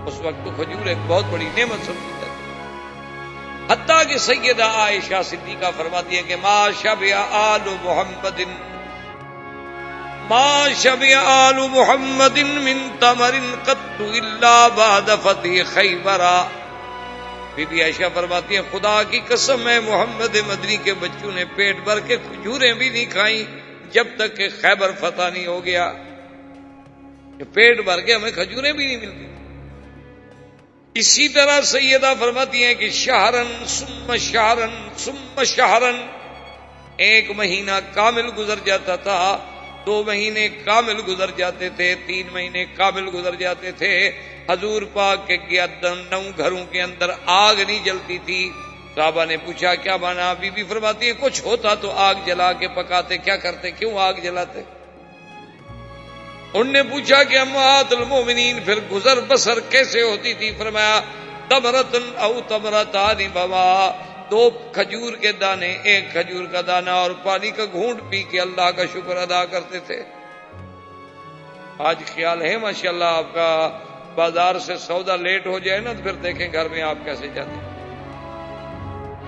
اس وقت تو کھجور ایک بہت بڑی نعمت سمجھی جاتی. حتیٰ کہ سیدہ عائشہ صدیقہ فرماتی ہے کہ ما شبع آل محمد من تمر قط الا بعد فتح خیبر. بی بی عائشہ فرماتی ہیں خدا کی قسم ہے محمد مدنی کے بچوں نے پیٹ بھر کے کھجوریں بھی نہیں کھائیں جب تک کہ خیبر فتح نہیں ہو گیا. کہ پیٹ بھر کے ہمیں کھجوریں بھی نہیں ملتی. اسی طرح سیدہ فرماتی ہیں کہ شہرن ثم شہرن ثم شہرن، ایک مہینہ کامل گزر جاتا تھا، 2 مہینے کامل گزر جاتے تھے، 3 مہینے کامل گزر جاتے تھے. حضور پاک کے 9 گھروں کے اندر آگ نہیں جلتی تھی. صحابہ نے پوچھا کیا مانا؟ بی بی فرماتی ہے کچھ ہوتا تو آگ جلا کے پکاتے، کیا کرتے، کیوں آگ جلاتے؟ انہوں نے پوچھا کہ امہات المومنین پھر گزر بسر کیسے ہوتی تھی؟ فرمایا تمرتن او تمرتان بما، 2 کھجور کے دانے، 1 کھجور کا دانہ اور پانی کا گھونٹ پی کے اللہ کا شکر ادا کرتے تھے. آج خیال ہے ماشاءاللہ آپ کا بازار سے سودا لیٹ ہو جائے نا تو پھر دیکھیں گھر میں آپ کیسے جاتے ہیں.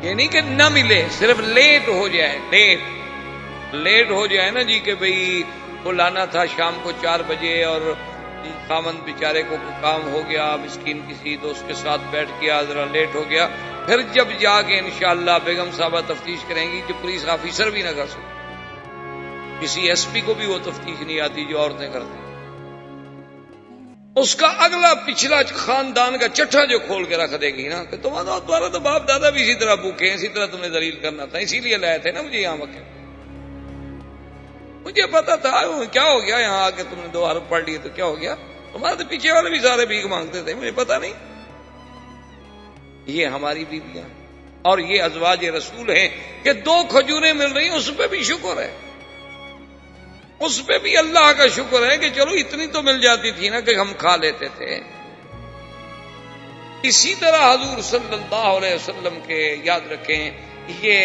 یہ نہیں کہ نہ ملے، صرف لیٹ ہو جائے، لیٹ ہو جائے نا جی، کہ بھئی وہ لانا تھا شام کو 4 بجے اور خامند بیچارے کو کام ہو گیا، مسکین کسی دوست کے ساتھ بیٹھ گیا، ذرا لیٹ ہو گیا. پھر جب جا کے انشاءاللہ بیگم صاحبہ تفتیش کریں گی، جو پولیس آفیسر بھی نہ کر سکتے، کسی ایس پی کو بھی وہ تفتیش نہیں آتی جو عورتیں کرتی. اس کا اگلا پچھلا خاندان کا چٹھا جو کھول کے رکھ دے گی نا کہ تمہارا تو باپ دادا بھی اسی طرح بھوکے ہیں، اسی طرح تمہیں ذلیل کرنا تھا، اسی لیے لائے تھے نا مجھے یہاں وقت. مجھے پتا تھا کیا ہو گیا یہاں آ کے تم نے 2 حرف پڑھ لیے تو کیا ہو گیا؟ تمہارے تو پیچھے والے بھی سارے بھیک مانگتے تھے، مجھے پتا نہیں. یہ ہماری بیویاں اور یہ ازواج رسول ہیں کہ 2 کھجوریں مل رہی ہیں، اس پہ بھی شکر ہے، اس پہ بھی اللہ کا شکر ہے کہ چلو اتنی تو مل جاتی تھی نا کہ ہم کھا لیتے تھے. اسی طرح حضور صلی اللہ علیہ وسلم کے یاد رکھیں یہ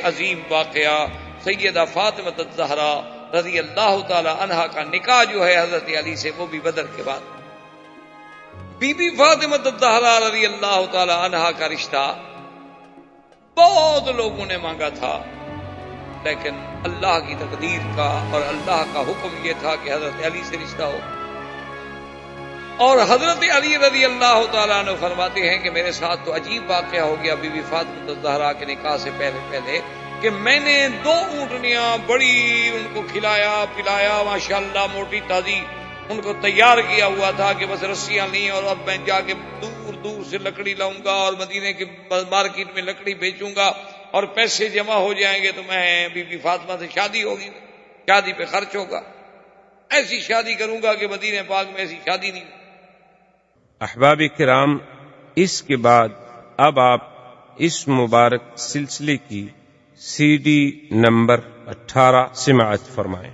عظیم واقعہ سیدہ فاطمہ الزہرا رضی اللہ تعالی عنہا کا نکاح جو ہے حضرت علی سے، وہ بھی بدر کے بعد. بی بی فاطمہ الزہرا رضی اللہ تعالی عنہا کا رشتہ بہت لوگوں نے مانگا تھا، لیکن اللہ کی تقدیر کا اور اللہ کا حکم یہ تھا کہ حضرت علی سے رشتہ ہو. اور حضرت علی رضی اللہ تعالیٰ عنہ فرماتے ہیں کہ میرے ساتھ تو عجیب واقعہ ہو گیا بی بی فاطمہ الزہرا کے نکاح سے پہلے کہ میں نے 2 اونٹنیاں بڑی ان کو کھلایا پلایا، ماشاءاللہ موٹی تازی ان کو تیار کیا ہوا تھا کہ بس رسیاں لیں اور اب میں جا کے دور دور سے لکڑی لاؤں گا اور مدینے کی مارکیٹ میں لکڑی بیچوں گا اور پیسے جمع ہو جائیں گے تو میں بی بی فاطمہ سے شادی ہوگی، شادی پہ خرچ ہوگا، ایسی شادی کروں گا کہ مدینہ پاک میں ایسی شادی نہیں. احباب کرام، اس کے بعد اب آپ اس مبارک سلسلے کی CD نمبر 18 سماعت فرمائیں.